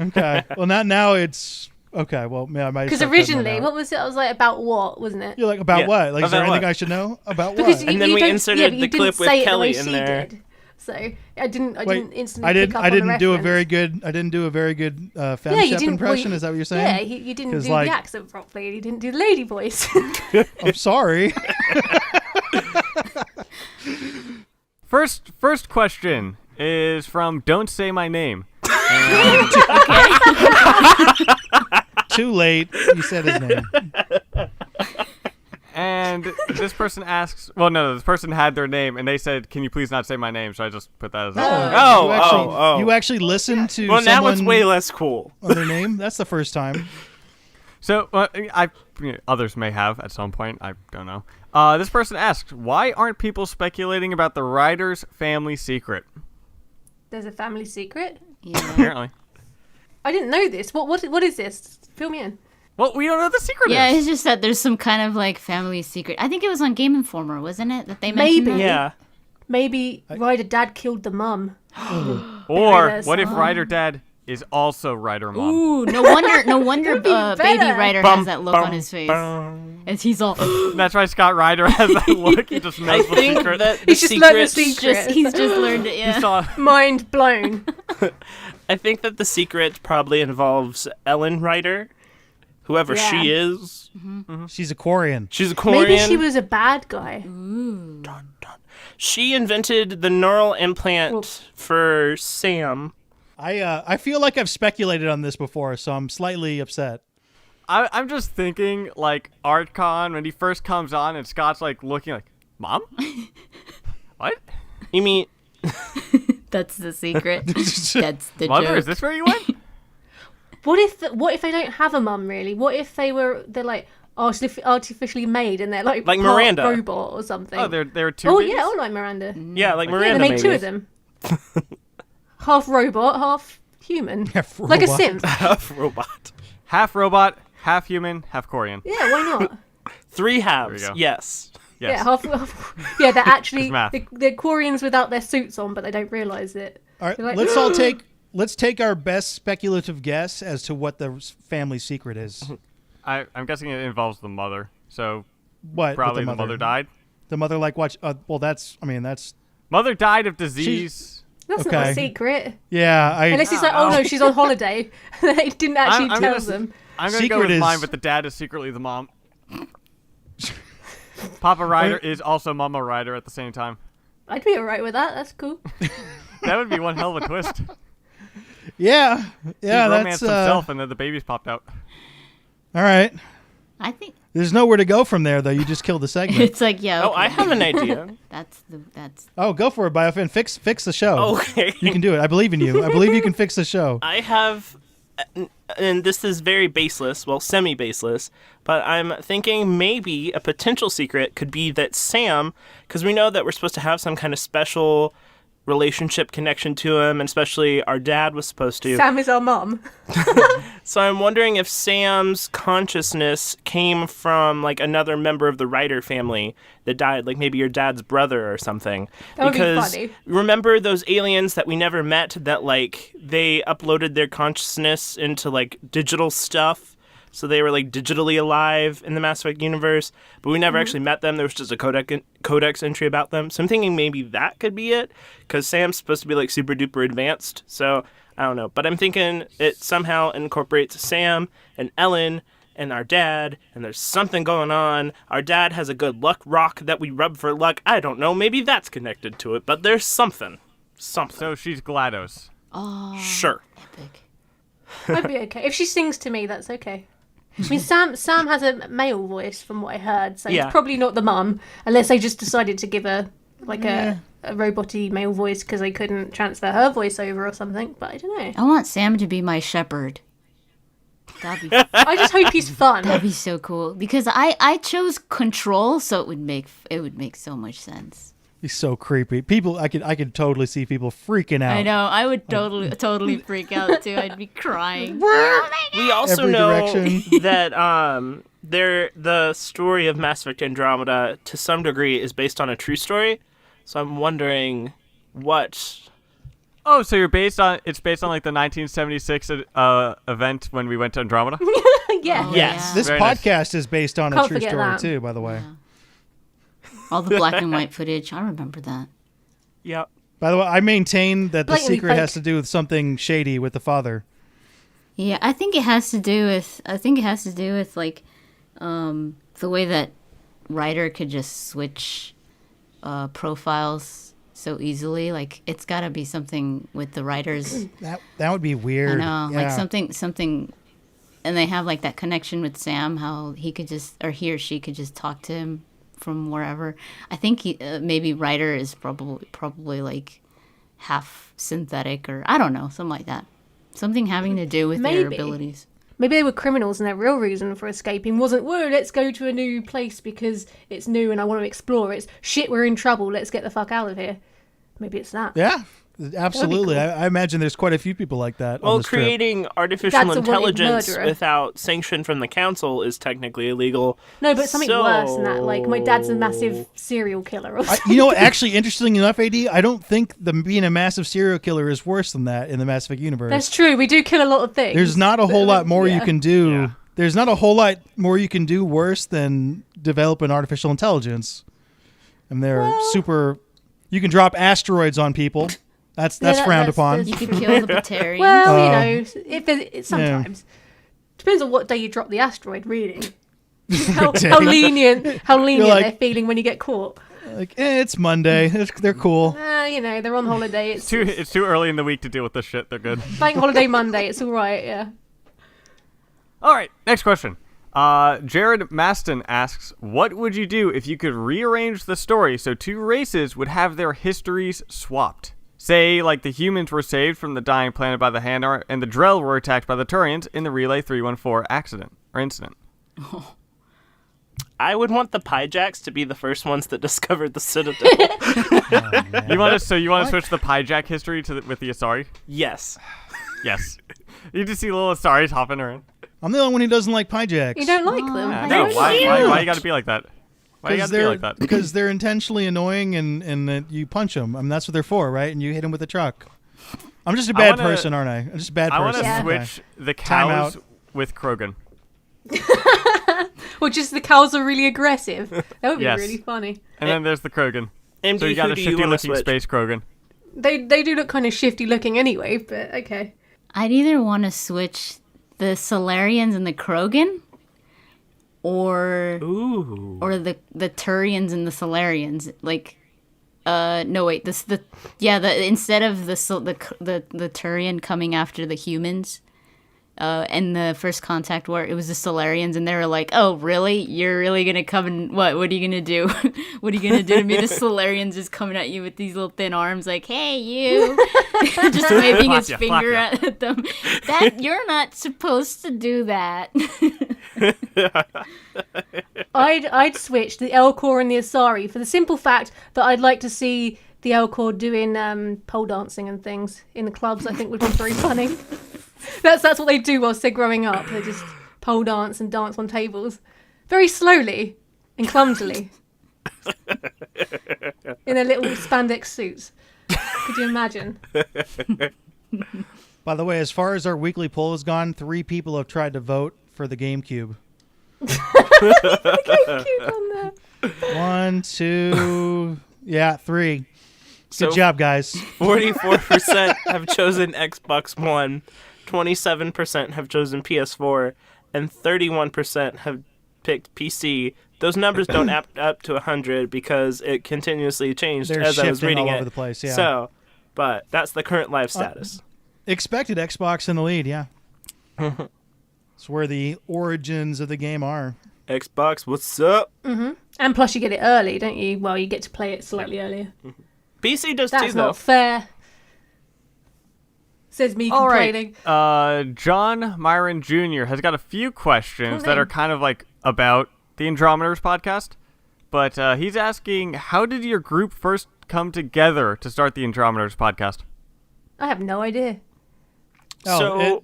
Okay. Well, not now. It's okay. Well, yeah, I might. Because start cutting that originally, out. what was it? I was like, about what, wasn't it? You're like about Yeah, what? Like, is there about anything what? I should know about Because what? And then you we don't- inserted yeah, but you the didn't clip with say it the Kelly way in she there. did. So I didn't instantly I pick didn't. up I on the didn't do a reference. very good. I didn't do a very good Yeah, femme you chef didn't. impression. Well, Is that what you're saying? Yeah, you didn't 'Cause, do like- the accent properly. You didn't do the lady voice. I'm sorry. First question is from Don't Say My Name. Too late. You said his name. And This person asks. Well, no, this person had their name, and they said, "Can you please not say my name?" So I just put that as. You actually listened to Well, now it's someone way less cool. on their name? That's the first time. So others may have at some point. I don't know. This person asks, "Why aren't people speculating about the writer's family secret?" There's a family secret? Yeah. Apparently. I didn't know this. What is this? Fill me in. Well, we don't know the secret Yeah, is. it's just that there's some kind of like family secret. I think it was on Game Informer, wasn't it? That they mentioned Maybe. that? Yeah. Maybe Ryder Dad killed the mum. Or There's what if some. Ryder Dad is also Ryder Mom? Ooh, no wonder be Baby better. Ryder has that look on his face. As he's all... That's why Scott Ryder has that look. He just I knows the think secret. that the He's just learned the secret. secret. he's just learned it, He yeah. saw. Mind blown. I think that the secret probably involves Ellen Ryder, whoever Yeah. she is. She's a Quarian. She's a Quarian. Maybe she was a bad guy. She invented the neural implant for Sam. I feel like I've speculated on this before, so I'm slightly upset. I'm just thinking, like, ArtCon, when he first comes on and Scott's, like, looking like, Mom? What? You mean That's the secret. That's the Mother, joke. is this where you went? What if they don't have a mum really? What if they're like artificially made and they're like Like part Miranda. robot or something? Oh, there are two Oh babies? yeah, I like Miranda. yeah, like Yeah, Miranda they made two maybe. of them. Half robot, half human. Half Like a robot. simp. Half robot. Half robot, half human, half Korean. Yeah, why not? 3 halves. There you go. Yes. Yes. Yeah, half. Yeah, they're actually math. they're Quarians without their suits on, but they don't realise it. All right, They're like, let's take our best speculative guess as to what the family secret is. I'm guessing it involves the mother. So What? with probably the mother died. The mother, like, watch. Well, that's. Mother died of disease. That's not Okay. a secret. Yeah. Unless it's like, oh no, she's on holiday. They didn't actually I'm tell gonna- them. I'm going to go Secret with is- mine, but the dad is secretly the mom. Papa Ryder is also Mama Ryder at the same time. I'd be alright with that. That's cool. That would be one hell of a twist. Yeah. He Yeah. romanced That's. himself and then the babies popped out. All right. I think There's nowhere to go from there, though. You just killed the segment. it's like, yeah. Oh, Okay. I have an idea. That's Oh, go for it, BioFan. Fix the show. Okay. You can do it. I believe in you. I believe you can fix the show. I have, and this is very baseless, well, semi-baseless, but I'm thinking maybe a potential secret could be that Sam, because we know that we're supposed to have some kind of special relationship connection to him, and especially our dad was supposed to. Sam is our mum. So I'm wondering if Sam's consciousness came from like another member of the Ryder family that died, like maybe your dad's brother or something. That would be because funny. remember those aliens that we never met that like they uploaded their consciousness into like digital stuff? So they were like digitally alive in the Mass Effect universe, but we never actually met them. There was just a codex entry about them. So I'm thinking maybe that could be it, because Sam's supposed to be like super duper advanced. So I don't know, but I'm thinking it somehow incorporates Sam and Ellen and our dad, and there's something going on. Our dad has a good luck rock that we rub for luck. I don't know, maybe that's connected to it, but there's something. So she's GLaDOS. Oh, Sure. epic. I'd be okay. If she sings to me, that's okay. I mean, Sam has a male voice from what I heard, so Yeah. it's probably not the mum, unless they just decided to give her like a robot-y male voice because they couldn't transfer her voice over or something. But I don't know. I want Sam to be my shepherd. That'd be I just hope he's fun. that'd be so cool because I chose control, so it would make so much sense. He's so creepy. People, I could totally see people freaking out. I know. I would totally freak out too. I'd be crying. We also Every know direction. that the story of Mass Effect Andromeda to some degree is based on a true story. So I'm wondering what. Oh, so it's based on like the 1976 event when we went to Andromeda? Yeah. Oh, Yes. yeah. This Very nice. podcast is based on a Can't true forget story that. too, by the way. All the black and white footage. I remember that. Yep. By the way, I maintain that the Blatantly secret has fake. to do with something shady with the father. Yeah, I think it has to do with like the way that Ryder could just switch profiles so easily. Like it's got to be something with the writers. That would be weird. I know, Yeah. like something, and they have like that connection with Sam. How he could just, or he or she could just talk to him from wherever. I think maybe Ryder is probably like half synthetic, or I don't know, something like that. Something having to do with their abilities. Maybe they were criminals and their real reason for escaping wasn't, whoa, let's go to a new place because it's new and I want to explore. It's, shit, we're in trouble, let's get the fuck out of here. Maybe it's that. Yeah, absolutely. Cool. I imagine there's quite a few people like that. Well, on this trip. creating artificial intelligence murderer. without sanction from the council is technically illegal. No, but something worse than that. Like, my dad's a massive serial killer or something. You know, actually, interesting enough, AD, I don't think being a massive serial killer is worse than that in the Mass Effect universe. That's true. We do kill a lot of things. There's not a whole lot more you can do. Yeah. There's not a whole lot more you can do worse than develop an artificial intelligence. And they're super... You can drop asteroids on people. That's frowned upon. You could kill the Batarians. Well, you know, if there's, sometimes. Depends on what day you drop the asteroid, really. how lenient like- they're feeling when you get caught. Like, it's Monday. They're cool. You know, they're on holiday. It's too early in the week to deal with this shit. They're good. Bank holiday Monday. It's all right, yeah. All right, next question. Jared Maston asks, what would you do if you could rearrange the story so two races would have their histories swapped? Say, like the humans were saved from the dying planet by the Hanar, and the Drell were attacked by the Turians in the Relay 314 accident or incident. I would want the Pyjacks to be the first ones that discovered the Citadel. You want to switch the Pyjack history with the Asari? Yes. Yes. You just see little Asaris hopping around. I'm the only one who doesn't like Pyjacks. You don't like them? No, why you gotta be like that? Why you gotta be like that? Because they're intentionally annoying and that you punch them. I mean, that's what they're for, right? And you hit them with a truck. I'm just a bad person, aren't I? I'm just a bad person. I want to switch the cows with Krogan. Or just the cows are really aggressive. That would be Yes. really funny. And then there's the Krogan. MD, So you got who a do you shifty wanna looking switch? space Krogan. They do look kind of shifty looking anyway, but okay. I'd either want to switch the Solarians and the Krogan, or the Turians and the Solarians. Like, no wait, instead of the Turian coming after the humans, in the First Contact War, it was the Solarians, and they were like, "Oh, really? You're really gonna come and what? What are you gonna do? What are you gonna do to me?" The Solarians just coming at you with these little thin arms, like, "Hey, you!" Just waving his finger at them. That you're not supposed to do that. I'd switch the Elcor and the Asari for the simple fact that I'd like to see the Elcor doing pole dancing and things in the clubs. I think would be very funny. That's what they do whilst they're growing up. They just pole dance and dance on tables, very slowly and clumsily, in their little spandex suits. Could you imagine? By the way, as far as our weekly poll has gone, 3 people have tried to vote for the GameCube. GameCube on there. 1, 2, 3. Good So job, guys. 44% have chosen Xbox One, 27% have chosen PS4, and 31% have picked PC. Those numbers don't add up to 100 because it continuously changed They're as I was shifting reading all it. over the place, yeah. So, but that's the current live status. Expected Xbox in the lead, yeah. It's where the origins of the game are. Xbox, what's up? And plus, you get it early, don't you? Well, you get to play it slightly earlier. PC does That's too, though. not fair. Says me All complaining. right. John Myron Jr. has got a few questions that are kind of like about the Andromenerds podcast. But he's asking, how did your group first come together to start the Andromenerds podcast? I have no idea. So-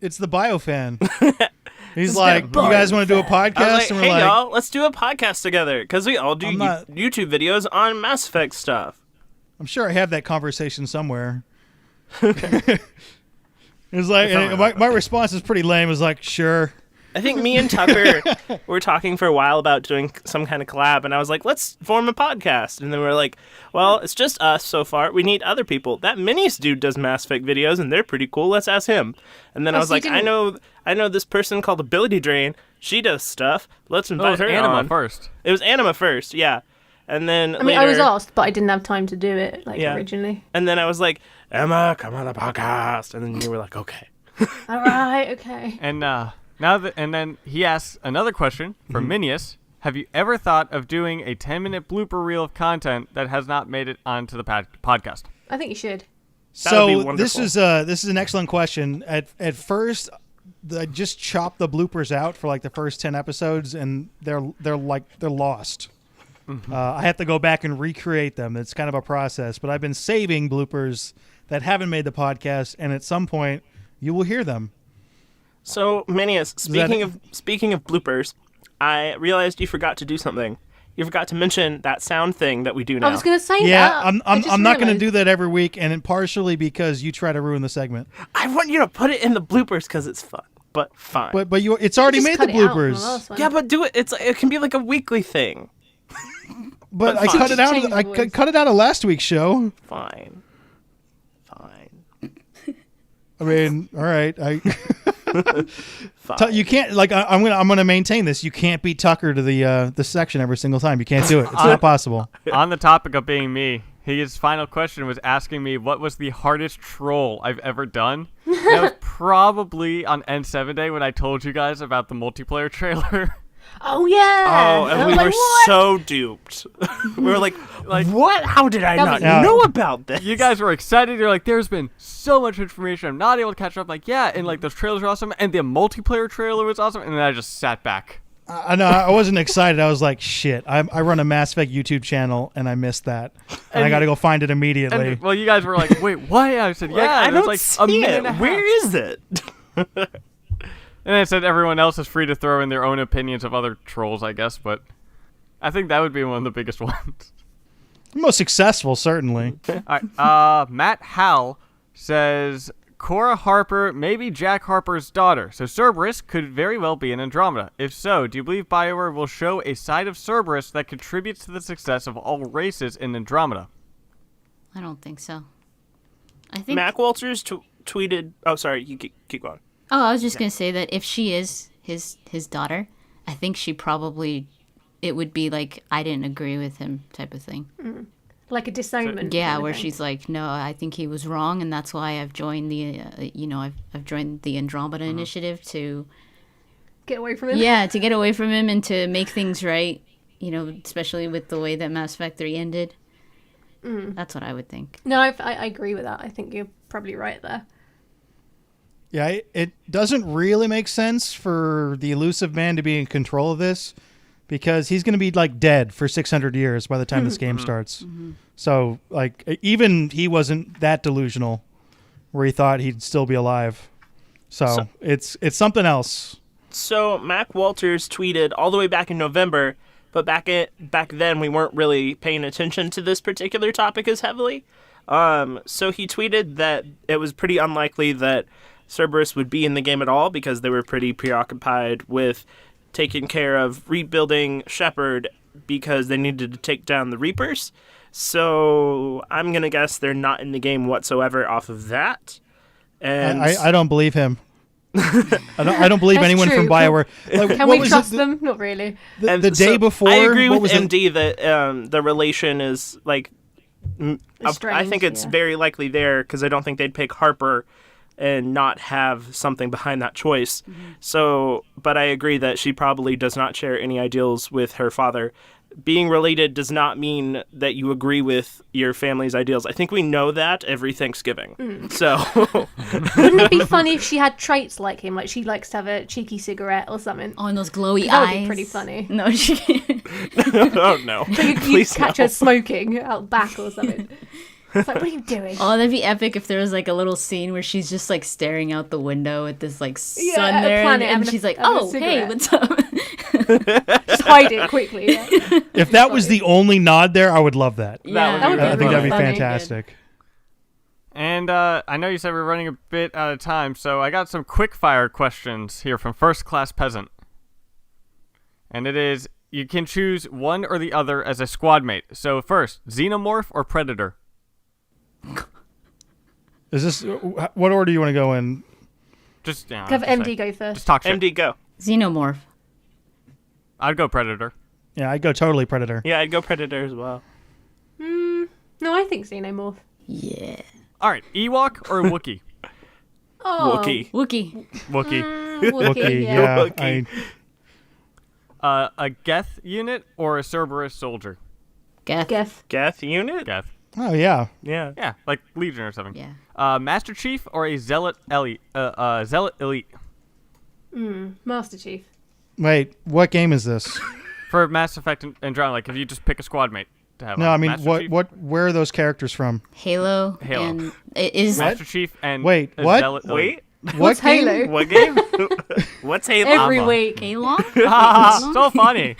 it's the BioFan. He's like, you guys want to do a podcast? I was like, and hey, we're like, y'all, let's do a podcast together. Because we all do I'm not- YouTube videos on Mass Effect stuff. I'm sure I have that conversation somewhere. It's like, my response is pretty lame. It's like, sure. I think me and Tucker were talking for a while about doing some kind of collab, and I was like, let's form a podcast. And then we were like, well, it's just us so far. We need other people. That Minius dude does Mass Effect videos, and they're pretty cool. Let's ask him. And then I was like, I know this person called AbilityDrain. She does stuff. Let's invite her Anima on. first. It was Anima first, yeah. And then I mean, I was asked, but I didn't have time to do it originally. And then I was like, Emma, come on the podcast. And then you were like, okay. All right, okay. And then he asks another question from Minius. have you ever thought of doing a 10-minute blooper reel of content that has not made it onto the podcast? I think you should. That would be So wonderful. this is an excellent question. At first, I just chopped the bloopers out for like the first 10 episodes, and they're lost. I have to go back and recreate them. It's kind of a process, but I've been saving bloopers that haven't made the podcast, and at some point, you will hear them. So, Minius, speaking of bloopers, I realized you forgot to do something. You forgot to mention that sound thing that we do now. I was going to say Yeah, that. I'm not going to do that every week, and partially because you try to ruin the segment. I want you to put it in the bloopers because it's fun. But fine. But it's already made the bloopers. Yeah, but do it. It can be like a weekly thing. But I fine. cut it out. Change the I voice. cut it out of last week's show. Fine. I mean, all right. Fine. You can't I'm gonna maintain this. You can't beat Tucker to the section every single time. You can't do it. It's not possible. On the topic of being me, his final question was asking me what was the hardest troll I've ever done. That was probably on N7 Day when I told you guys about the multiplayer trailer. Oh, yeah. Oh, and I we was were like, what? so duped. We were like, what? How did I not Yeah. know about this? You guys were excited. You're like, there's been so much information. I'm not able to catch up. Like, yeah, and like those trailers are awesome, and the multiplayer trailer was awesome. And then I just sat back. I know. I wasn't excited. I was like, shit. I run a Mass Effect YouTube channel, and I missed that, and I got to go find it immediately. And, well, you guys were like, wait, what? I said, yeah. I and it was don't like see a minute it. and a half. Where is it? And I said everyone else is free to throw in their own opinions of other trolls, I guess, but I think that would be one of the biggest ones. Most successful, certainly. All right. Matt Howell says Cora Harper may be Jack Harper's daughter, so Cerberus could very well be in Andromeda. If so, do you believe BioWare will show a side of Cerberus that contributes to the success of all races in Andromeda? I don't think so. I think. Mac Walters tweeted. Oh, sorry. You keep going. Oh, I was just gonna say that if she is his daughter, I think she probably it would be like I didn't agree with him type of thing. Like a disownment. Yeah, kind of where thing. she's like, no, I think he was wrong, and that's why I've joined the I've joined the Andromeda initiative to Get away from him. to get away from him and to make things right. You know, especially with the way that Mass Effect 3 ended. That's what I would think. No, I agree with that. I think you're probably right there. Yeah, it doesn't really make sense for the elusive man to be in control of this because he's going to be like dead for 600 years by the time this game starts. So like even he wasn't that delusional where he thought he'd still be alive. So it's something else. So Mac Walters tweeted all the way back in November, but back then we weren't really paying attention to this particular topic as heavily. So he tweeted that it was pretty unlikely that Cerberus would be in the game at all because they were pretty preoccupied with taking care of rebuilding Shepard because they needed to take down the Reapers. So I'm going to guess they're not in the game whatsoever off of that. And I don't believe him. I don't believe That's anyone true. from BioWare. Like, Can what we was trust it, them? Not really. and the day so before? I agree what with was MD that the relation is like I Strange, think it's yeah. very likely there because I don't think they'd pick Harper and not have something behind that choice. So, but I agree that she probably does not share any ideals with her father. Being related does not mean that you agree with your family's ideals. I think we know that every Thanksgiving. So, Wouldn't it be funny if she had traits like him? Like she likes to have a cheeky cigarette or something. Oh, and those glowy That would eyes. be pretty funny. No, she. oh no, You please catch no. her smoking out back or something. It's like, what are you doing? Oh, that'd be epic if there was like a little scene where she's just like staring out the window at this like sun at a there, planet, and having a- she's like, having a "Oh, hey, cigarette." what's up?" Just hide it quickly. Yeah. If that was the only nod there, I would love that. Yeah, That would I think that'd be funny. fantastic. And I know you said we're running a bit out of time, so I got some quick fire questions here from First Class Peasant. And it is, you can choose one or the other as a squad mate. So first, Xenomorph or Predator? Is this what order do you want to go in? Just, yeah, Have just MD say. go first. Just talk shit. MD go. Xenomorph. I'd go Predator. Yeah, I'd go totally Predator. Yeah, I'd go Predator as well. No, I think Xenomorph. Yeah. All right, Ewok or Wookiee? Oh, Wookiee. Wookie. Wookiee. Wookiee, Wookiee, yeah. yeah. A Geth unit or a Cerberus soldier? Geth. Geth unit? Geth. Oh yeah. Yeah. Yeah, like Legion or something. Yeah. Master Chief or a Zealot Elite? Zealot Elite. Master Chief. Wait, what game is this? For Mass Effect and Andromeda, like if you just pick a squad mate to have. No, I mean, Master Chief, where are those characters from? Halo. Halo. And it is Master Chief and Wait, a what? Zealot Elite. Wait. What's game? Halo? What game? What's Halo? Every week. Halo. So funny.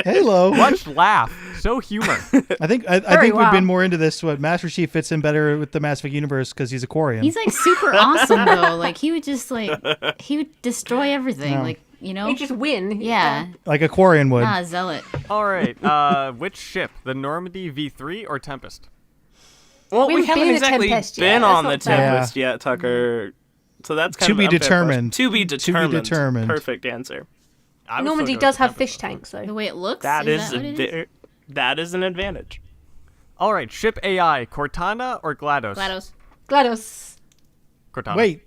Halo. Much laugh. So humor. I think we've been more into this. What Master Chief fits in better with the Mass Effect universe because he's a Quarian. He's like super awesome though. Like he would just he would destroy everything. No. Like You just win. Yeah. like a Quarian would. Nah, Zealot. All right. Which ship? The Normandy V3 or Tempest? Well, We we haven't haven't been a exactly Tempest yet. been That's on the not fair. Tempest yet, Tucker. So that's kind To of be an unfair determined. question. To be determined. determined. Perfect answer. I would Normandy still go does with have Tempest, fish though. tanks, The though. way it looks. That is is, that what it is? that is an advantage. All right. Ship AI, Cortana or GLaDOS? GLaDOS. GLaDOS. Cortana. Wait,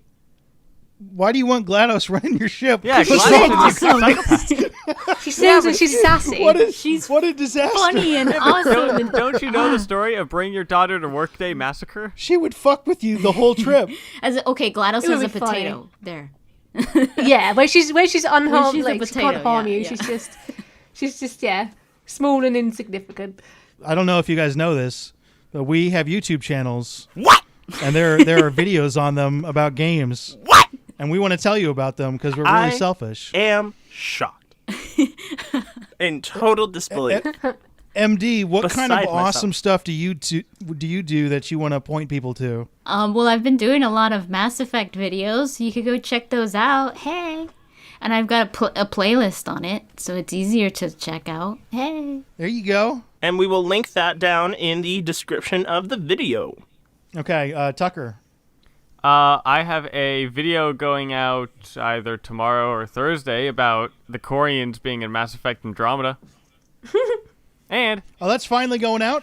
why do you want GLaDOS running your ship? Yeah, What's GLaDOS wrong is with you? Awesome. She sings and she's sassy. What a disaster! Funny and awesome. Don't you know the story of Bring Your Daughter to Workday Massacre? She would fuck with you the whole trip. Okay, GLaDOS It would is a be funny. potato. There. Yeah, where she's unharmed, she's a like she potato, can't harm yeah, you. yeah. She's just small and insignificant. I don't know if you guys know this, but we have YouTube channels. What? And there are videos on them about games. What? And we want to tell you about them because we're really I selfish. Am shocked. In total disbelief. MD, what kind of Beside awesome myself. stuff do you do that you want to point people to? Well, I've been doing a lot of Mass Effect videos. You could go check those out. Hey. And I've got a playlist on it, so it's easier to check out. Hey. There you go. And we will link that down in the description of the video. Okay, Tucker. I have a video going out either tomorrow or Thursday about the Quarians being in Mass Effect Andromeda. And Oh, that's finally going out?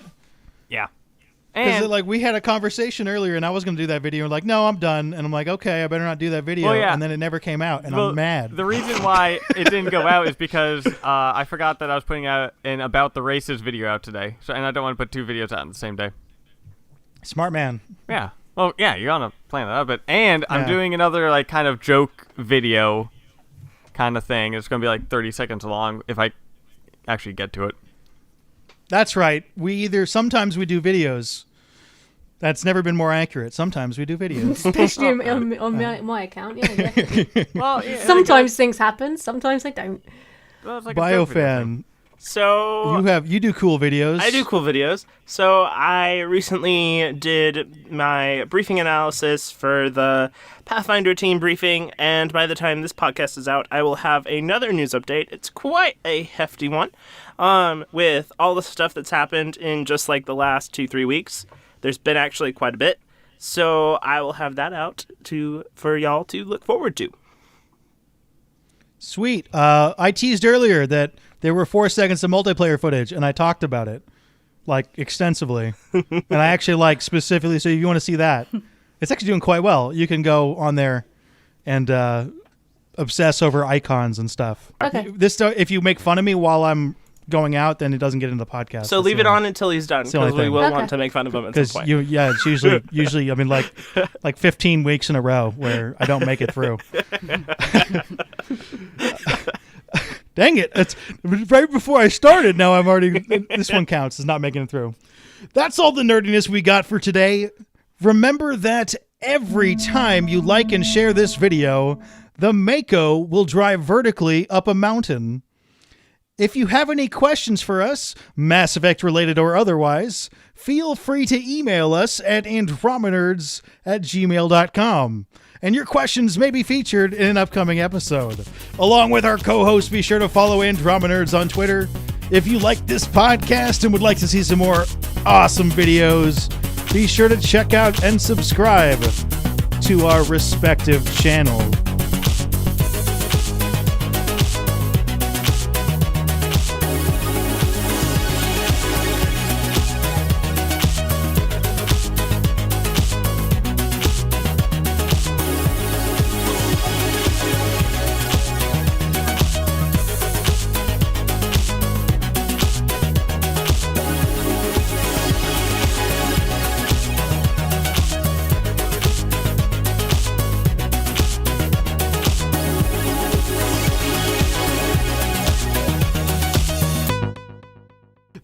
yeah. Because And we had a conversation earlier, and I was going to do that video, and like, no, I'm done. And I'm like, okay, I better not do that video. Well, yeah. And then it never came out, and well, I'm mad. The reason why it didn't go out is because I forgot that I was putting out an About the Races video out today. So, and I don't want to put two videos out on the same day. Smart man. Yeah. Well, yeah, you're on a plan that out, but I'm Yeah. doing another kind of joke video kind of thing. It's going to be 30 seconds long if I actually get to it. That's right. Sometimes we do videos. That's never been more accurate. Sometimes we do videos. Especially on my account. Yeah, definitely. Well, yeah, Sometimes things happen. Sometimes they don't. well, it's like a joke video thing. BioFan, So you do cool videos. I do cool videos. So I recently did my briefing analysis for the Pathfinder team briefing, and by the time this podcast is out, I will have another news update. It's quite a hefty one, with all the stuff that's happened in just the last 2-3 weeks. There's been actually quite a bit, so I will have that out for y'all to look forward to. Sweet. I teased earlier that there were 4 seconds of multiplayer footage, and I talked about it extensively. And I actually specifically. So if you want to see that, it's actually doing quite well. You can go on there and obsess over icons and stuff. Okay. This stuff. If you make fun of me while I'm going out, then it doesn't get into the podcast. So That's leave the it only- on until he's done, the only because we thing. will Okay. want to make fun of him at some Because point. it's usually I mean like 15 weeks in a row where I don't make it through. Dang it! It's right before I started. Now I'm already. This one counts as not making it through. That's all the nerdiness we got for today. Remember that every time you like and share this video, the Mako will drive vertically up a mountain. If you have any questions for us, Mass Effect related or otherwise, feel free to email us at andromenerds@gmail.com. And your questions may be featured in an upcoming episode. Along with our co-host, be sure to follow Andromenerds on Twitter. If you like this podcast and would like to see some more awesome videos, be sure to check out and subscribe to our respective channels.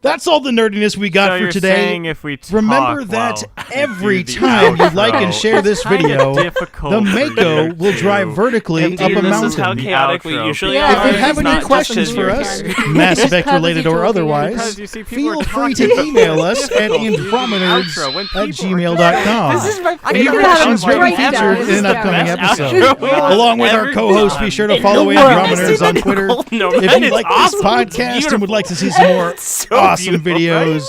That's all the nerdiness we got So for you're today. saying if we talk Remember that while every we do the time you like outro, and share this it's kinda video, difficult the for Mako you will drive to- vertically MD, up a this is how mountain. chaotic we outro. usually Yeah, are. If you have It's any not just questions in for your us, head. Mass Effect Purposely related or talking otherwise, Because you see, people feel are free talking to email us at outro when andromenerds@gmail.com. This is my I Your never have questions a will be breakdown. featured This in is an upcoming the best episode. outro Along with our ever co-host, done be sure to in follow the world. Andromenerds on Twitter. Nomad, If you it's like awesome. this It's podcast and would like to see some more so awesome beautiful, videos,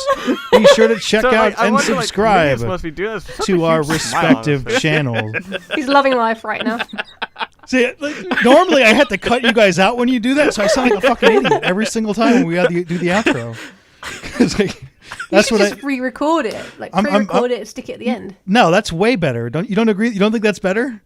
be sure to check So, out I and wonder, like, subscribe Minius must be doing this with such to a our huge smile on his respective face. channels. He's loving life right now. See, like, normally I have to cut you guys out when you do that, so I sound like a fucking idiot every single time when we do the outro. 'Cause, like, that's You what should just re-record it, like I'm- pre-record it, and stick it at the end. No, that's way better. You don't agree? You don't think that's better?